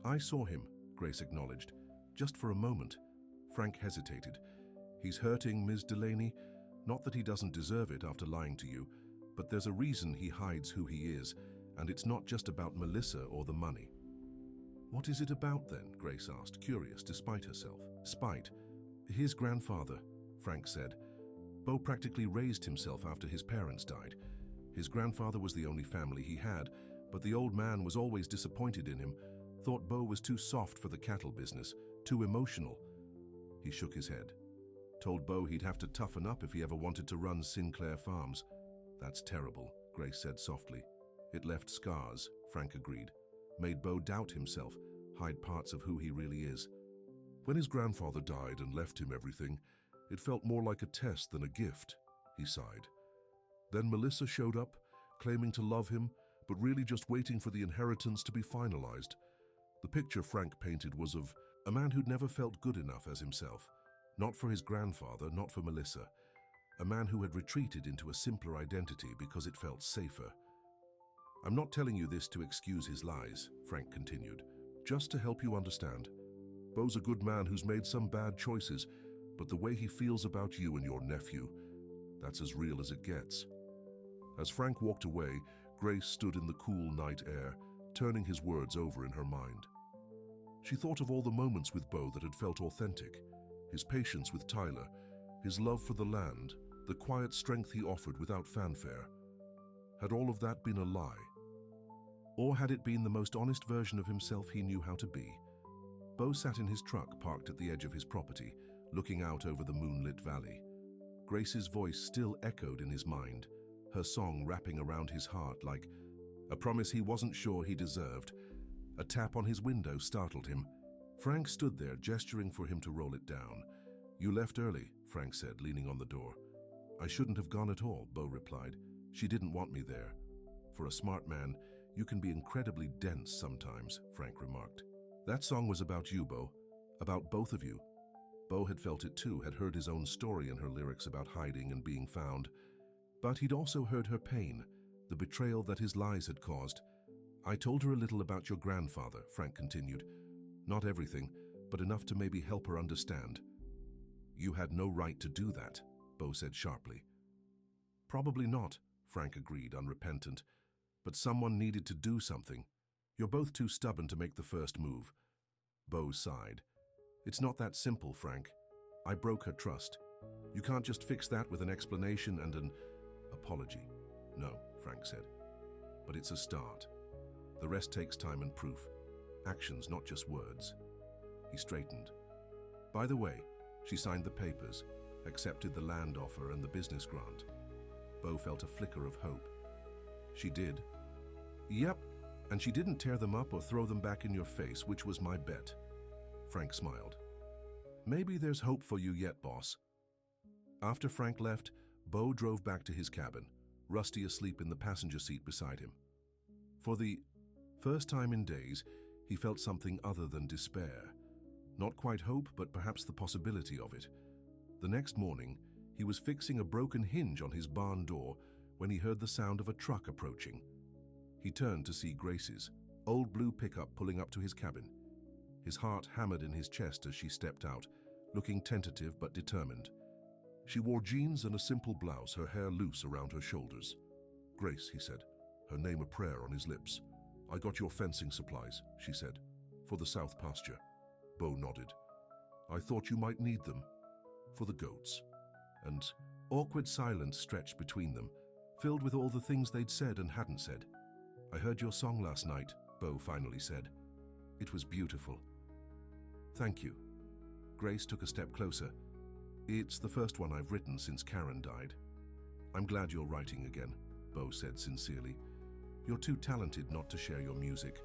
I saw him, Grace acknowledged, just for a moment. Frank hesitated. He's hurting, Ms. Delaney. Not that he doesn't deserve it after lying to you, but there's a reason he hides who he is, and it's not just about Melissa or the money. What is it about then? Grace asked, curious despite herself. Spite. His grandfather, Frank said. Beau practically raised himself after his parents died. His grandfather was the only family he had, but the old man was always disappointed in him, thought Beau was too soft for the cattle business, too emotional. He shook his head. Told Beau he'd have to toughen up if he ever wanted to run Sinclair Farms. That's terrible, Grace said softly. It left scars, Frank agreed. Made Beau doubt himself, hide parts of who he really is. When his grandfather died and left him everything, it felt more like a test than a gift, he sighed. Then Melissa showed up, claiming to love him, but really just waiting for the inheritance to be finalized. The picture Frank painted was of a man who'd never felt good enough as himself. Not for his grandfather, not for Melissa. A man who had retreated into a simpler identity because it felt safer. I'm not telling you this to excuse his lies, Frank continued, just to help you understand. Beau's a good man who's made some bad choices, but the way he feels about you and your nephew, that's as real as it gets. As Frank walked away, Grace stood in the cool night air, turning his words over in her mind. She thought of all the moments with Beau that had felt authentic. His patience with Tyler, his love for the land, the quiet strength he offered without fanfare. Had all of that been a lie? Or had it been the most honest version of himself he knew how to be? Beau sat in his truck parked at the edge of his property, looking out over the moonlit valley. Grace's voice still echoed in his mind, her song wrapping around his heart like a promise he wasn't sure he deserved. A tap on his window startled him. Frank stood there, gesturing for him to roll it down. You left early, Frank said, leaning on the door. I shouldn't have gone at all, Beau replied. She didn't want me there. For a smart man, you can be incredibly dense sometimes, Frank remarked. That song was about you, Beau. About both of you. Beau had felt it too, had heard his own story in her lyrics about hiding and being found. But he'd also heard her pain, the betrayal that his lies had caused. I told her a little about your grandfather, Frank continued. Not everything, but enough to maybe help her understand. You had no right to do that, Beau said sharply. Probably not, Frank agreed, unrepentant. But someone needed to do something. You're both too stubborn to make the first move. Beau sighed. It's not that simple, Frank. I broke her trust. You can't just fix that with an explanation and an apology. No, Frank said. But it's a start. The rest takes time and proof. Actions, not just words. He straightened. By the way, she signed the papers, accepted the land offer and the business grant. Beau felt a flicker of hope. She did. Yep, and she didn't tear them up or throw them back in your face, which was my bet. Frank smiled. Maybe there's hope for you yet, boss. After Frank left, Beau drove back to his cabin, Rusty asleep in the passenger seat beside him. For the first time in days, he felt something other than despair. Not quite hope, but perhaps the possibility of it. The next morning, he was fixing a broken hinge on his barn door when he heard the sound of a truck approaching. He turned to see Grace's old blue pickup pulling up to his cabin. His heart hammered in his chest as she stepped out, looking tentative but determined. She wore jeans and a simple blouse, her hair loose around her shoulders. Grace, he said, her name a prayer on his lips. I got your fencing supplies, she said, for the south pasture. Beau nodded. I thought you might need them. For the goats. And awkward silence stretched between them, filled with all the things they'd said and hadn't said. I heard your song last night, Beau finally said. It was beautiful. Thank you. Grace took a step closer. It's the first one I've written since Karen died. I'm glad you're writing again, Beau said sincerely. You're too talented not to share your music.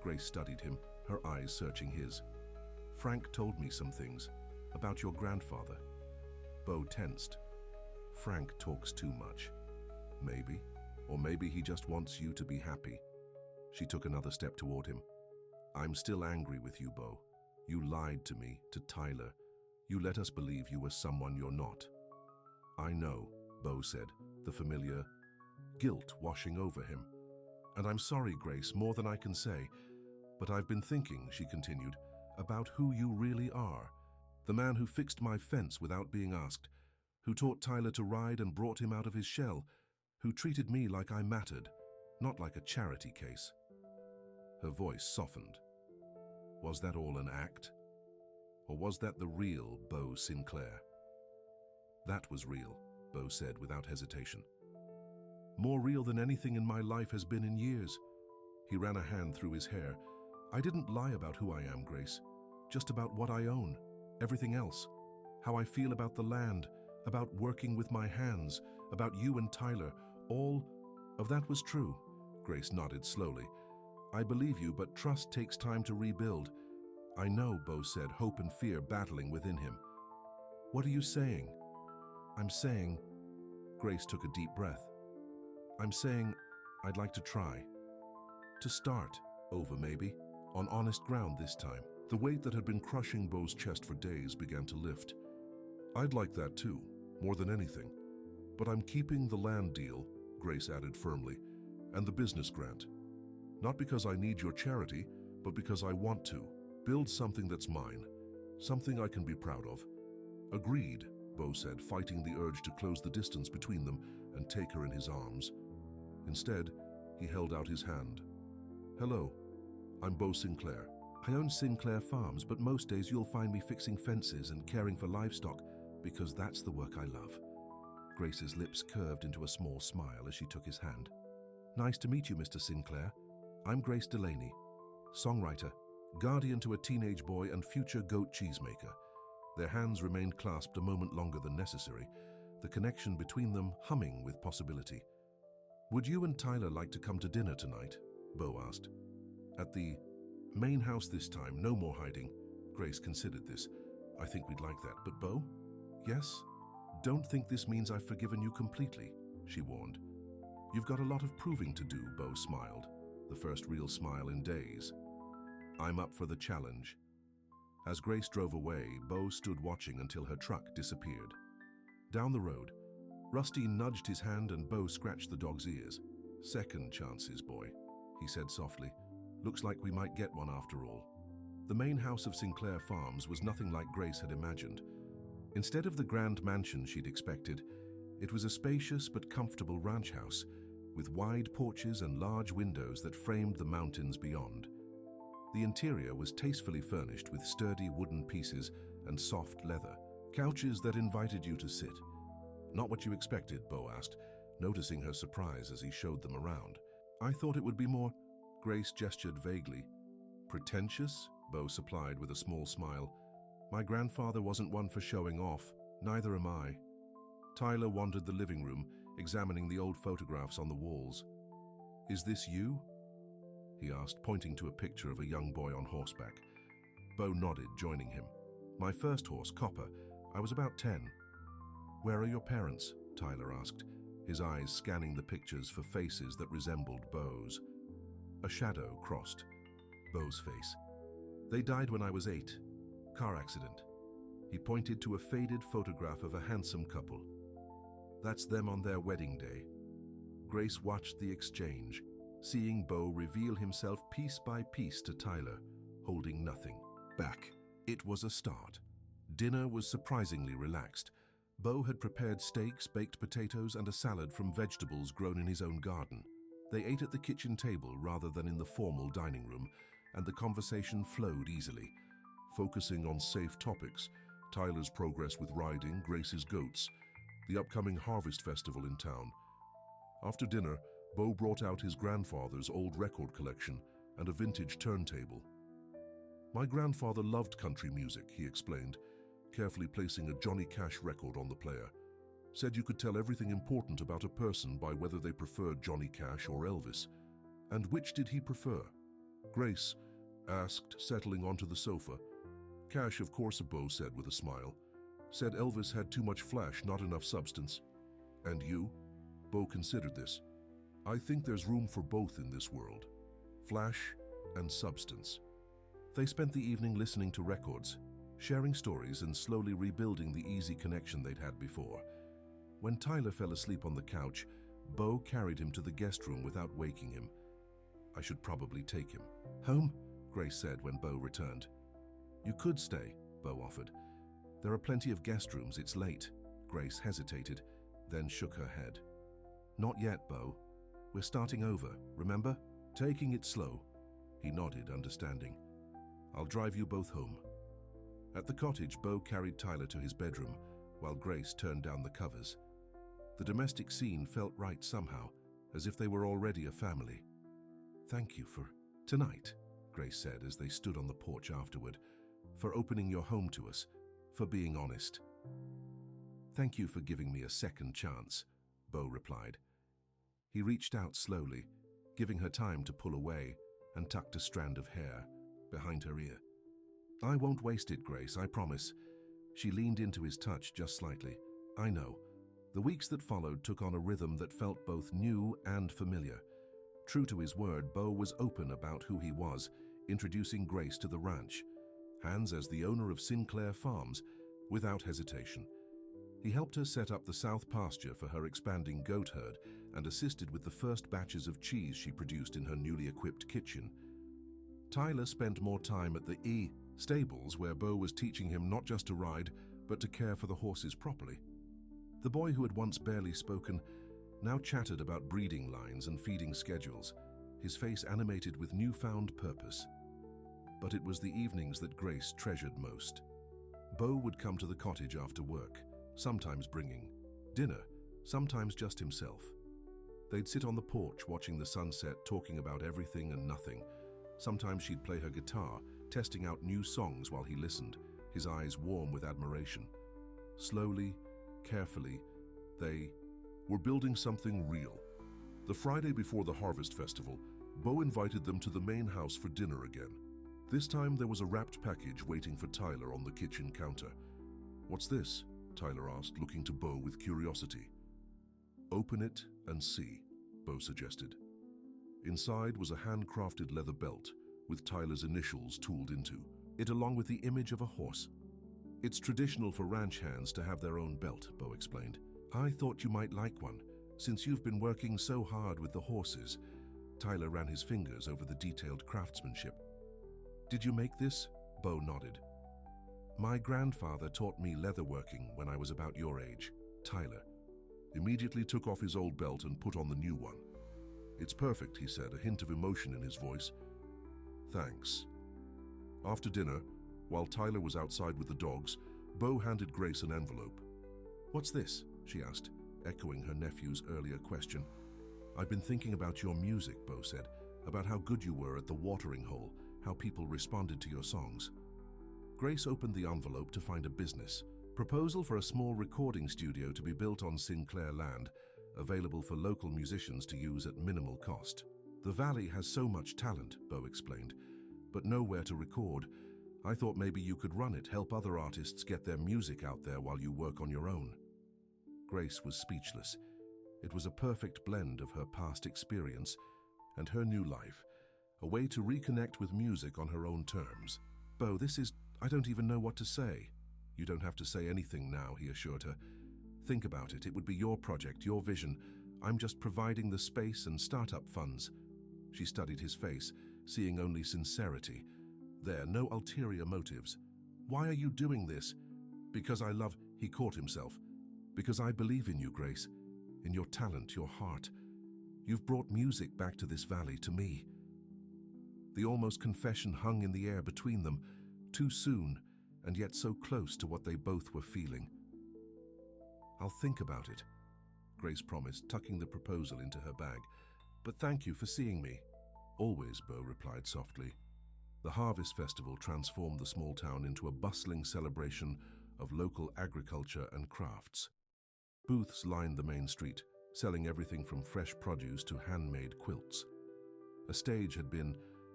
Grace studied him, her eyes searching his. Frank told me some things about your grandfather. Bo tensed. Frank talks too much. Maybe. Or maybe he just wants you to be happy. She took another step toward him. I'm still angry with you, Bo. You lied to me, to Tyler. You let us believe you were someone you're not. I know, Bo said, the familiar guilt washing over him. And I'm sorry, Grace, more than I can say. But I've been thinking, she continued, about who you really are. The man who fixed my fence without being asked, who taught Tyler to ride and brought him out of his shell, who treated me like I mattered, not like a charity case. Her voice softened. Was that all an act? Or was that the real Bo Sinclair? That was real, Bo said without hesitation. More real than anything in my life has been in years. He ran a hand through his hair. I didn't lie about who I am, Grace. Just about what I own. Everything else. How I feel about the land, about working with my hands, about you and Tyler. All of that was true. Grace nodded slowly. I believe you, but trust takes time to rebuild. I know, Bo said, hope and fear battling within him. What are you saying? I'm saying... Grace took a deep breath. I'm saying I'd like to try. To start over, maybe, on honest ground this time. The weight that had been crushing Bo's chest for days began to lift. I'd like that too, more than anything. But I'm keeping the land deal, Grace added firmly, and the business grant. Not because I need your charity, but because I want to. Build something that's mine. Something I can be proud of. Agreed, Bo said, fighting the urge to close the distance between them and take her in his arms. Instead, he held out his hand. Hello, I'm Bo Sinclair. I own Sinclair Farms, but most days you'll find me fixing fences and caring for livestock, because that's the work I love. Grace's lips curved into a small smile as she took his hand. Nice to meet you, Mr. Sinclair. I'm Grace Delaney, songwriter, guardian to a teenage boy and future goat cheesemaker. Their hands remained clasped a moment longer than necessary, the connection between them humming with possibility. Would you and Tyler like to come to dinner tonight? Bo asked. At the main house this time, no more hiding. Grace considered this. I think we'd like that, but Bo? Yes? Don't think this means I've forgiven you completely, she warned. You've got a lot of proving to do, Bo smiled, the first real smile in days. I'm up for the challenge. As Grace drove away, Bo stood watching until her truck disappeared. Down the road, Rusty nudged his hand and Bo scratched the dog's ears. Second chances, boy, he said softly. Looks like we might get one after all. The main house of Sinclair Farms was nothing like Grace had imagined. Instead of the grand mansion she'd expected, it was a spacious but comfortable ranch house, with wide porches and large windows that framed the mountains beyond. The interior was tastefully furnished with sturdy wooden pieces and soft leather, couches that invited you to sit. Not what you expected, Bo asked, noticing her surprise as he showed them around. I thought it would be more... Grace gestured vaguely. Pretentious? Bo supplied with a small smile. My grandfather wasn't one for showing off, neither am I. Tyler wandered the living room, examining the old photographs on the walls. Is this you? He asked, pointing to a picture of a young boy on horseback. Bo nodded, joining him. My first horse, Copper. I was about 10. Where are your parents? Tyler asked, his eyes scanning the pictures for faces that resembled Bo's. A shadow crossed Bo's face. They died when I was 8. Car accident. He pointed to a faded photograph of a handsome couple. That's them on their wedding day. Grace watched the exchange, seeing Bo reveal himself piece by piece to Tyler, holding nothing back. It was a start. Dinner was surprisingly relaxed. Bo had prepared steaks, baked potatoes, and a salad from vegetables grown in his own garden. They ate at the kitchen table rather than in the formal dining room, and the conversation flowed easily, focusing on safe topics: Tyler's progress with riding, Grace's goats, the upcoming harvest festival in town. After dinner, Bo brought out his grandfather's old record collection and a vintage turntable. My grandfather loved country music, he explained, carefully placing a Johnny Cash record on the player. Said you could tell everything important about a person by whether they preferred Johnny Cash or Elvis. And which did he prefer? Grace asked, settling onto the sofa. Cash, of course, Bo said with a smile. Said Elvis had too much flash, not enough substance. And you? Bo considered this. I think there's room for both in this world. Flash and substance. They spent the evening listening to records, sharing stories and slowly rebuilding the easy connection they'd had before. When Tyler fell asleep on the couch, Bo carried him to the guest room without waking him. I should probably take him. Home? Grace said when Bo returned. You could stay, Bo offered. There are plenty of guest rooms, it's late. Grace hesitated, then shook her head. Not yet, Bo. We're starting over, remember? Taking it slow. He nodded, understanding. I'll drive you both home. At the cottage, Bo carried Tyler to his bedroom, while Grace turned down the covers. The domestic scene felt right somehow, as if they were already a family. Thank you for tonight, Grace said as they stood on the porch afterward, for opening your home to us, for being honest. Thank you for giving me a second chance, Bo replied. He reached out slowly, giving her time to pull away, and tucked a strand of hair behind her ear. I won't waste it, Grace, I promise. She leaned into his touch just slightly. I know. The weeks that followed took on a rhythm that felt both new and familiar. True to his word, Bo was open about who he was, introducing Grace to the ranch. Hans as the owner of Sinclair Farms, without hesitation. He helped her set up the south pasture for her expanding goat herd and assisted with the first batches of cheese she produced in her newly equipped kitchen. Tyler spent more time at the stables where Bo was teaching him not just to ride, but to care for the horses properly. The boy who had once barely spoken now chattered about breeding lines and feeding schedules, his face animated with newfound purpose. But it was the evenings that Grace treasured most. Bo would come to the cottage after work, sometimes bringing dinner, sometimes just himself. They'd sit on the porch watching the sunset, talking about everything and nothing. Sometimes she'd play her guitar, testing out new songs while he listened, his eyes warm with admiration. Slowly, carefully, they were building something real. The Friday before the Harvest Festival, Bo invited them to the main house for dinner again. This time there was a wrapped package waiting for Tyler on the kitchen counter. What's this? Tyler asked, looking to Bo with curiosity. Open it and see, Bo suggested. Inside was a handcrafted leather belt with Tyler's initials tooled into it, along with the image of a horse. It's traditional for ranch hands to have their own belt, Bo explained. I thought you might like one, since you've been working so hard with the horses. Tyler ran his fingers over the detailed craftsmanship. Did you make this? Bo nodded. My grandfather taught me leatherworking when I was about your age. Tyler immediately took off his old belt and put on the new one. It's perfect, he said, a hint of emotion in his voice. Thanks. After dinner, while Tyler was outside with the dogs, Bo handed Grace an envelope. What's this? She asked, echoing her nephew's earlier question. I've been thinking about your music, Bo said, about how good you were at the watering hole, how people responded to your songs. Grace opened the envelope to find a business proposal for a small recording studio to be built on Sinclair land, available for local musicians to use at minimal cost. The valley has so much talent, Bo explained, but nowhere to record. I thought maybe you could run it, help other artists get their music out there while you work on your own. Grace was speechless. It was a perfect blend of her past experience and her new life, a way to reconnect with music on her own terms. Bo, I don't even know what to say. You don't have to say anything now, he assured her. Think about it. It would be your project, your vision. I'm just providing the space and startup funds. She studied his face, seeing only sincerity. There, no ulterior motives. Why are you doing this? Because I love, he caught himself. Because I believe in you, Grace. In your talent, your heart. You've brought music back to this valley, to me. The almost confession hung in the air between them, too soon, and yet so close to what they both were feeling. I'll think about it, Grace promised, tucking the proposal into her bag. But thank you for seeing me. Always, Bo replied softly. The Harvest Festival transformed the small town into a bustling celebration of local agriculture and crafts. Booths lined the main street, selling everything from fresh produce to handmade quilts. A stage had been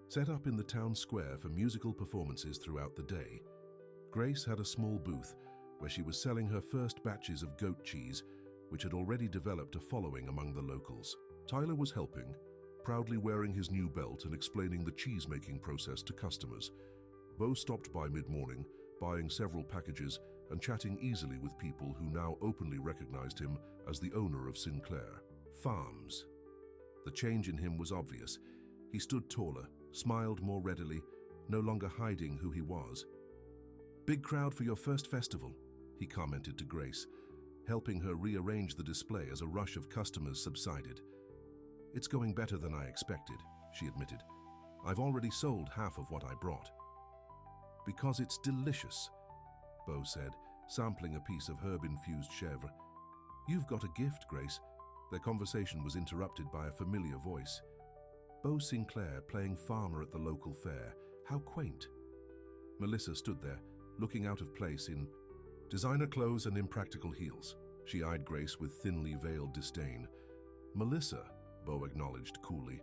set up in the town square for musical performances throughout the day. Grace had a small booth where she was selling her first batches of goat cheese, which had already developed a following among the locals. Tyler was helping, proudly wearing his new belt and explaining the cheese-making process to customers. Bo stopped by mid-morning, buying several packages and chatting easily with people who now openly recognized him as the owner of Sinclair Farms. The change in him was obvious. He stood taller, smiled more readily, no longer hiding who he was. "Big crowd for your first festival," he commented to Grace, helping her rearrange the display as a rush of customers subsided. "It's going better than I expected," she admitted. "I've already sold half of what I brought." "Because it's delicious," Bo said, sampling a piece of herb-infused chèvre. "You've got a gift, Grace." Their conversation was interrupted by a familiar voice. Bo Sinclair playing farmer at the local fair. How quaint. Melissa stood there, looking out of place in designer clothes and impractical heels. She eyed Grace with thinly veiled disdain. "Melissa," Bo acknowledged coolly.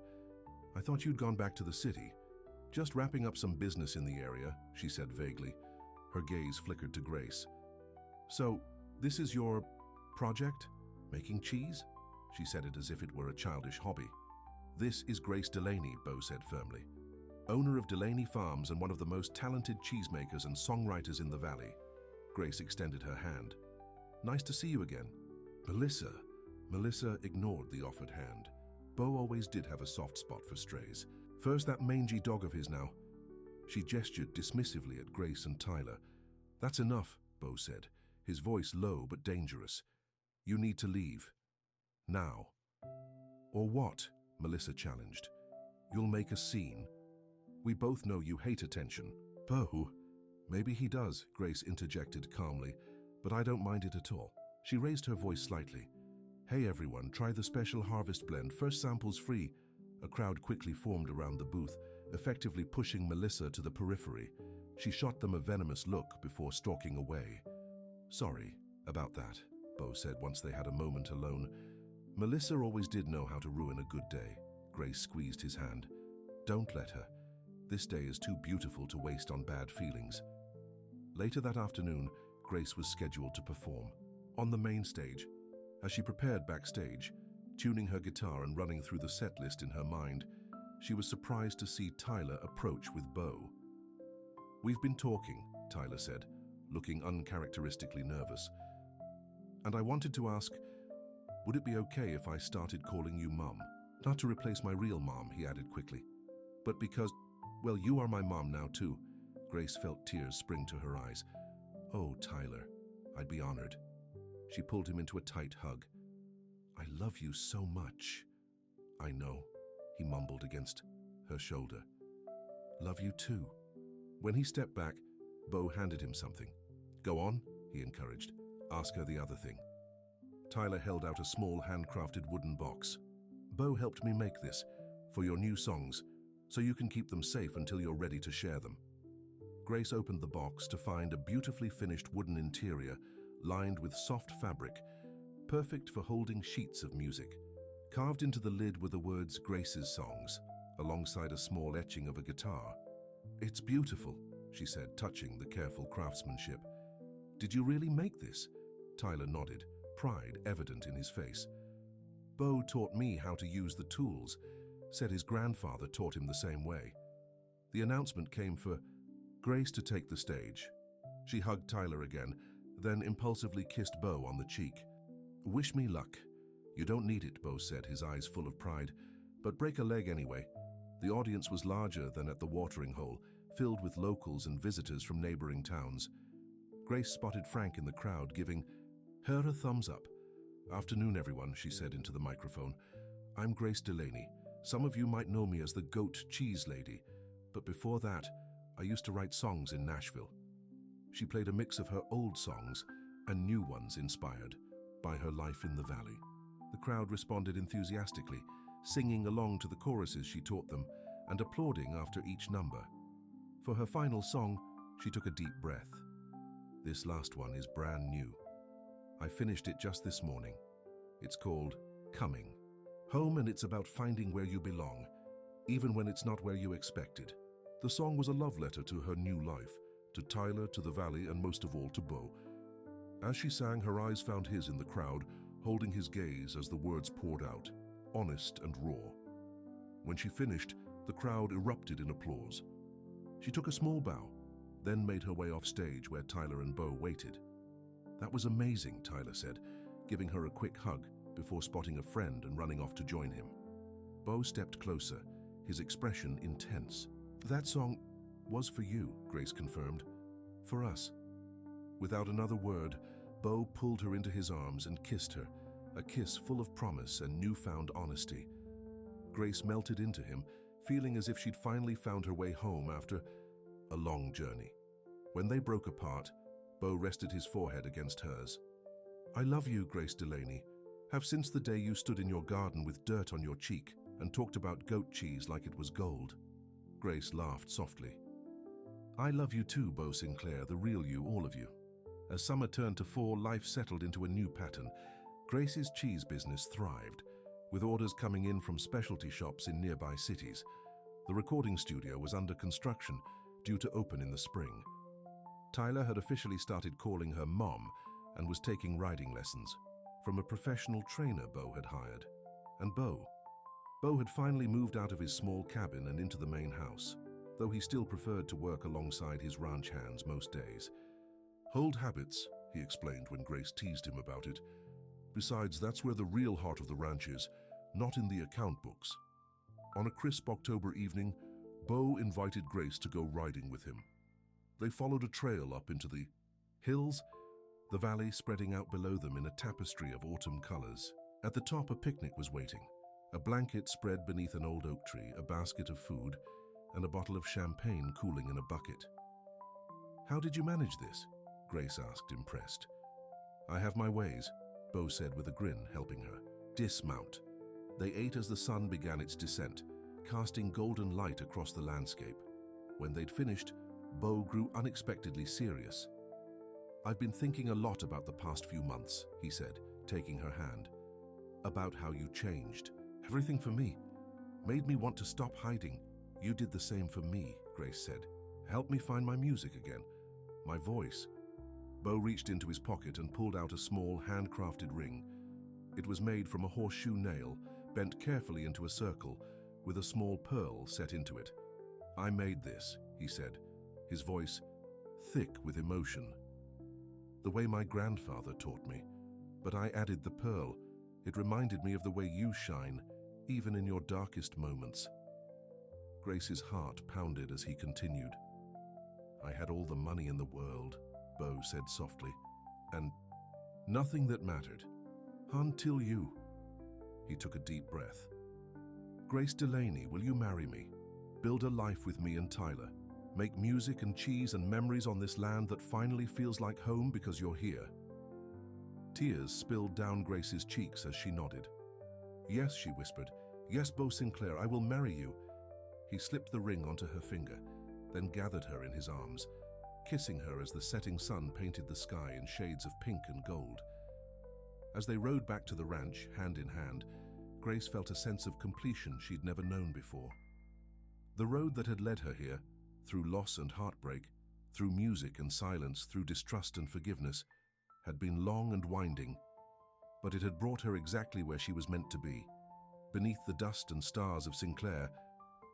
"I thought you'd gone back to the city." "Just wrapping up some business in the area," she said vaguely. Her gaze flickered to Grace. "So, this is your project? Making cheese?" She said it as if it were a childish hobby. "This is Grace Delaney," Bo said firmly. "Owner of Delaney Farms and one of the most talented cheesemakers and songwriters in the valley." Grace extended her hand. "Nice to see you again." "Melissa." Melissa ignored the offered hand. Bo always did have a soft spot for strays. "First that mangy dog of his now." She gestured dismissively at Grace and Tyler. "That's enough," Bo said, his voice low but dangerous. "You need to leave. Now." "Or what?" Melissa challenged. "You'll make a scene. We both know you hate attention." "Bo." "Maybe he does," Grace interjected calmly, "but I don't mind it at all." She raised her voice slightly. "Hey everyone, try the special harvest blend. First sample's free." A crowd quickly formed around the booth, effectively pushing Melissa to the periphery. She shot them a venomous look before stalking away. "Sorry about that," Bo said once they had a moment alone. "Melissa always did know how to ruin a good day." Grace squeezed his hand. "Don't let her. This day is too beautiful to waste on bad feelings." Later that afternoon, Grace was scheduled to perform on the main stage. As she prepared backstage, tuning her guitar and running through the set list in her mind, she was surprised to see Tyler approach with Bo. "We've been talking," Tyler said, looking uncharacteristically nervous. "And I wanted to ask, would it be okay if I started calling you Mum? Not to replace my real mom," he added quickly, "but because, well, you are my mom now too." Grace felt tears spring to her eyes. "Oh, Tyler, I'd be honored." She pulled him into a tight hug. "I love you so much." "I know," he mumbled against her shoulder. "Love you too." When he stepped back, Bo handed him something. "Go on," he encouraged. "Ask her the other thing." Tyler held out a small handcrafted wooden box. "Bo helped me make this for your new songs, so you can keep them safe until you're ready to share them." Grace opened the box to find a beautifully finished wooden interior lined with soft fabric, perfect for holding sheets of music. Carved into the lid were the words Grace's Songs, alongside a small etching of a guitar. "It's beautiful," she said, touching the careful craftsmanship. "Did you really make this?" Tyler nodded, pride evident in his face. "Bo taught me how to use the tools, said his grandfather taught him the same way." The announcement came for Grace to take the stage. She hugged Tyler again, then impulsively kissed Bo on the cheek. "Wish me luck." "You don't need it," Bo said, his eyes full of pride, "but break a leg anyway." The audience was larger than at the watering hole, filled with locals and visitors from neighboring towns. Grace spotted Frank in the crowd, giving her a thumbs up. "Afternoon, everyone," she said into the microphone. "I'm Grace Delaney. Some of you might know me as the Goat Cheese Lady, but before that, I used to write songs in Nashville." She played a mix of her old songs and new ones inspired by her life in the valley. The crowd responded enthusiastically, singing along to the choruses she taught them and applauding after each number. For her final song, she took a deep breath. "This last one is brand new. I finished it just this morning. It's called Coming Home, and it's about finding where you belong, even when it's not where you expected." The song was a love letter to her new life, to Tyler, to the Valley, and most of all to Bo. As she sang, her eyes found his in the crowd, holding his gaze as the words poured out, honest and raw. When she finished, the crowd erupted in applause. She took a small bow, then made her way off stage where Tyler and Bo waited. "That was amazing," Tyler said, giving her a quick hug before spotting a friend and running off to join him. Bo stepped closer, his expression intense. "That song was for you," Grace confirmed. "For us." Without another word, Bo pulled her into his arms and kissed her, a kiss full of promise and newfound honesty. Grace melted into him, feeling as if she'd finally found her way home after a long journey. When they broke apart, Bo rested his forehead against hers. "I love you, Grace Delaney. Have since the day you stood in your garden with dirt on your cheek and talked about goat cheese like it was gold." Grace laughed softly. "I love you too, Bo Sinclair, the real you, all of you." As summer turned to fall, life settled into a new pattern. Grace's cheese business thrived, with orders coming in from specialty shops in nearby cities. The recording studio was under construction, due to open in the spring. Tyler had officially started calling her Mom and was taking riding lessons from a professional trainer Bo had hired. And Bo had finally moved out of his small cabin and into the main house, though he still preferred to work alongside his ranch hands most days. "Old habits," he explained when Grace teased him about it. "Besides, that's where the real heart of the ranch is, not in the account books." On a crisp October evening, Bo invited Grace to go riding with him. They followed a trail up into the hills, the valley spreading out below them in a tapestry of autumn colors. At the top, a picnic was waiting, a blanket spread beneath an old oak tree, a basket of food, and a bottle of champagne cooling in a bucket. "How did you manage this?" Grace asked, impressed. "I have my ways," Bo said with a grin, helping her. "Dismount." They ate as the sun began its descent, casting golden light across the landscape. When they'd finished, Bo grew unexpectedly serious. "I've been thinking a lot about the past few months," he said, taking her hand. "About how you changed. Everything for me. Made me want to stop hiding. You did the same for me," Grace said. "Helped me find my music again. My voice." Bo reached into his pocket and pulled out a small, handcrafted ring. It was made from a horseshoe nail, bent carefully into a circle, with a small pearl set into it. "I made this," he said, his voice thick with emotion. "The way my grandfather taught me. But I added the pearl. It reminded me of the way you shine, even in your darkest moments." Grace's heart pounded as he continued. "I had all the money in the world," Bo said softly, "and nothing that mattered. Until you." He took a deep breath. "Grace Delaney, will you marry me? Build a life with me and Tyler. Make music and cheese and memories on this land that finally feels like home because you're here." Tears spilled down Grace's cheeks as she nodded. "Yes," she whispered. "Yes, Bo Sinclair, I will marry you." He slipped the ring onto her finger, then gathered her in his arms, kissing her as the setting sun painted the sky in shades of pink and gold. As they rode back to the ranch, hand in hand, Grace felt a sense of completion she'd never known before. The road that had led her here, through loss and heartbreak, through music and silence, through distrust and forgiveness, had been long and winding, but it had brought her exactly where she was meant to be. Beneath the dust and stars of Sinclair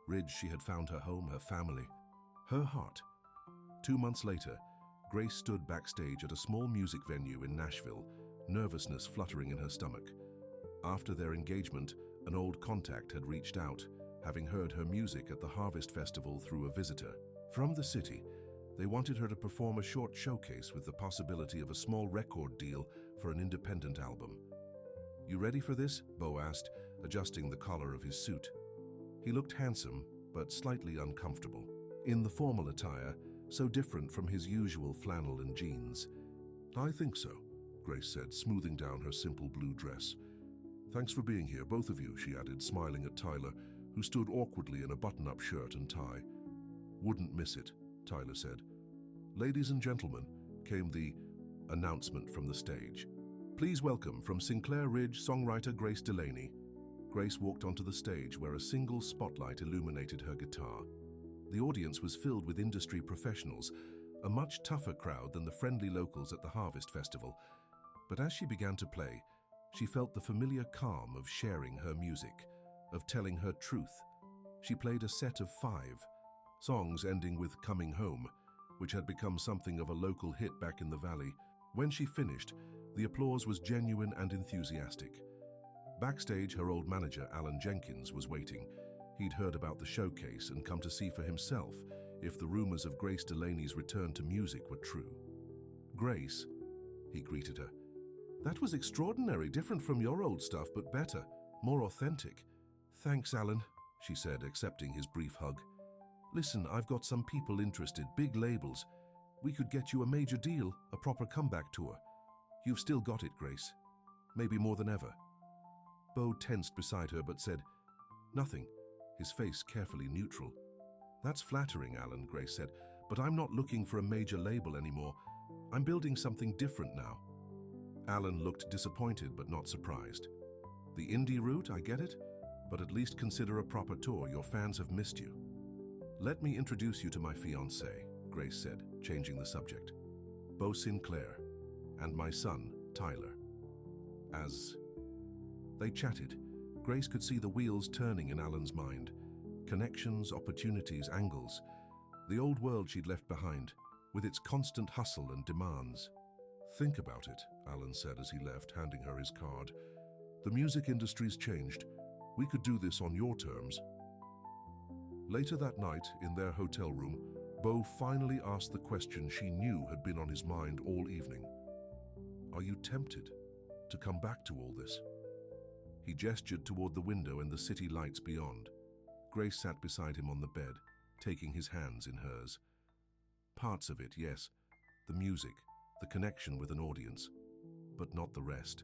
Ridge, she had found her home, her family, her heart. 2 months later, Grace stood backstage at a small music venue in Nashville, nervousness fluttering in her stomach. After their engagement, an old contact had reached out, having heard her music at the Harvest Festival through a visitor. From the city, they wanted her to perform a short showcase with the possibility of a small record deal for an independent album. "You ready for this?" Bo asked, adjusting the collar of his suit. He looked handsome, but slightly uncomfortable, in the formal attire, so different from his usual flannel and jeans. "I think so," Grace said, smoothing down her simple blue dress. "Thanks for being here, both of you," she added, smiling at Tyler, who stood awkwardly in a button-up shirt and tie. "Wouldn't miss it," Tyler said. "Ladies and gentlemen," came the announcement from the stage. "Please welcome from Sinclair Ridge songwriter Grace Delaney." Grace walked onto the stage where a single spotlight illuminated her guitar. The audience was filled with industry professionals, a much tougher crowd than the friendly locals at the Harvest Festival. But as she began to play, she felt the familiar calm of sharing her music, of telling her truth. She played a set of 5 songs ending with Coming Home, which had become something of a local hit back in the valley. When she finished, the applause was genuine and enthusiastic. Backstage, her old manager, Alan Jenkins, was waiting. He'd heard about the showcase and come to see for himself if the rumors of Grace Delaney's return to music were true. "Grace," he greeted her. "That was extraordinary, different from your old stuff, but better, more authentic." "Thanks, Alan," she said, accepting his brief hug. "Listen, I've got some people interested, big labels. We could get you a major deal, a proper comeback tour. You've still got it, Grace. Maybe more than ever." Bo tensed beside her but said nothing, his face carefully neutral. "That's flattering, Alan," Grace said, "but I'm not looking for a major label anymore. I'm building something different now." Alan looked disappointed but not surprised. "The indie route, I get it, but at least consider a proper tour. Your fans have missed you." "Let me introduce you to my fiancée," Grace said, changing the subject. "Bo Sinclair, and my son, Tyler." As they chatted, Grace could see the wheels turning in Alan's mind. Connections, opportunities, angles. The old world she'd left behind, with its constant hustle and demands. "Think about it," Alan said as he left, handing her his card. "The music industry's changed. We could do this on your terms." Later that night, in their hotel room, Bo finally asked the question she knew had been on his mind all evening. "Are you tempted to come back to all this?" He gestured toward the window and the city lights beyond. Grace sat beside him on the bed, taking his hands in hers. "Parts of it, yes. The music, the connection with an audience, but not the rest."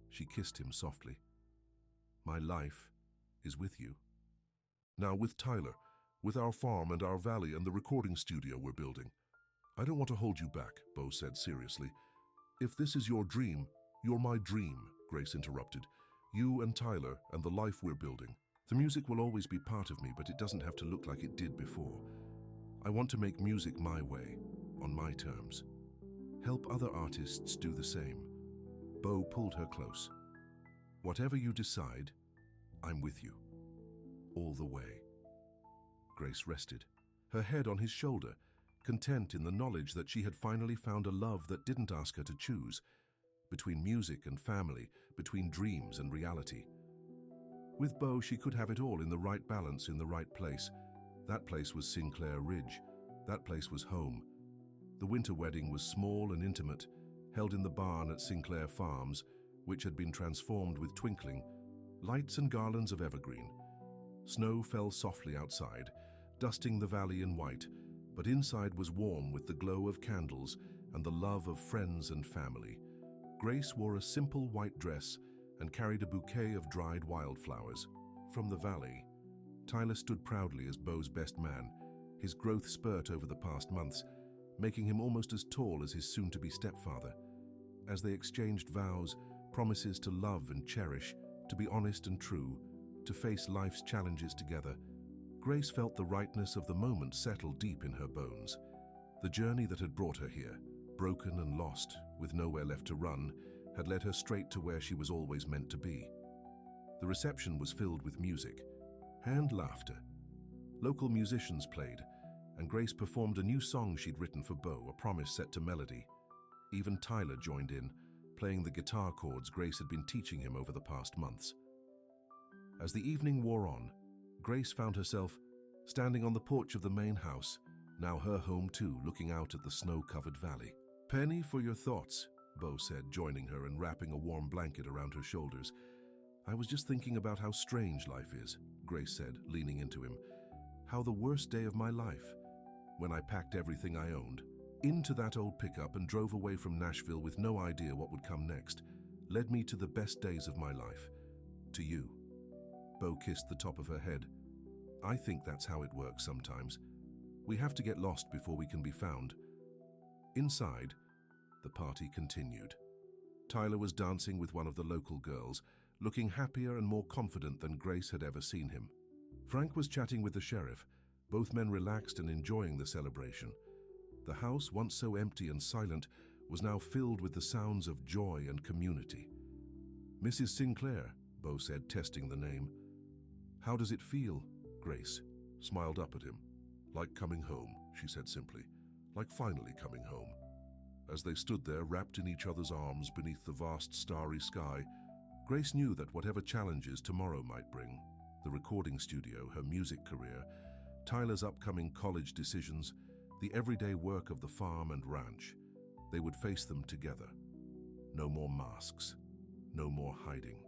She kissed him softly. "My life is with you. Now with Tyler, with our farm and our valley and the recording studio we're building." "I don't want to hold you back," Bo said seriously. "If this is your dream, you're my dream," Grace interrupted. "You and Tyler and the life we're building. The music will always be part of me, but it doesn't have to look like it did before. I want to make music my way, on my terms. Help other artists do the same." Bo pulled her close. "Whatever you decide, I'm with you. All the way." Grace rested, her head on his shoulder, content in the knowledge that she had finally found a love that didn't ask her to choose, between music and family, between dreams and reality. With Bo, she could have it all in the right balance, in the right place. That place was Sinclair Ridge. That place was home. The winter wedding was small and intimate, held in the barn at Sinclair Farms, which had been transformed with twinkling lights and garlands of evergreen. Snow fell softly outside, dusting the valley in white, but inside was warm with the glow of candles and the love of friends and family. Grace wore a simple white dress and carried a bouquet of dried wildflowers. From the valley, Tyler stood proudly as Bo's best man, his growth spurt over the past months, making him almost as tall as his soon-to-be stepfather. As they exchanged vows, promises to love and cherish, to be honest and true, to face life's challenges together, Grace felt the rightness of the moment settle deep in her bones. The journey that had brought her here, broken and lost, with nowhere left to run, had led her straight to where she was always meant to be. The reception was filled with music and laughter. Local musicians played, and Grace performed a new song she'd written for Bo, a promise set to melody. Even Tyler joined in, playing the guitar chords Grace had been teaching him over the past months. As the evening wore on, Grace found herself standing on the porch of the main house, now her home too, looking out at the snow-covered valley. "Penny, for your thoughts," Bo said, joining her and wrapping a warm blanket around her shoulders. "I was just thinking about how strange life is," Grace said, leaning into him. "How the worst day of my life, when I packed everything I owned into that old pickup and drove away from Nashville with no idea what would come next, led me to the best days of my life. To you." Bo kissed the top of her head. "I think that's how it works sometimes. We have to get lost before we can be found." Inside, the party continued. Tyler was dancing with one of the local girls, looking happier and more confident than Grace had ever seen him. Frank was chatting with the sheriff, both men relaxed and enjoying the celebration. The house, once so empty and silent, was now filled with the sounds of joy and community. "Mrs. Sinclair," Bo said, testing the name. "How does it feel?" Grace smiled up at him. "Like coming home," she said simply. "Like finally coming home." As they stood there, wrapped in each other's arms beneath the vast starry sky, Grace knew that whatever challenges tomorrow might bring, the recording studio, her music career, Tyler's upcoming college decisions, the everyday work of the farm and ranch, they would face them together. No more masks, no more hiding.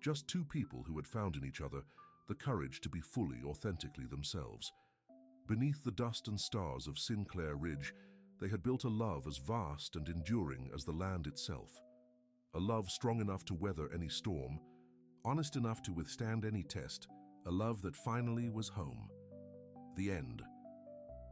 Just two people who had found in each other the courage to be fully, authentically themselves. Beneath the dust and stars of Sinclair Ridge, they had built a love as vast and enduring as the land itself. A love strong enough to weather any storm, honest enough to withstand any test, a love that finally was home. The end.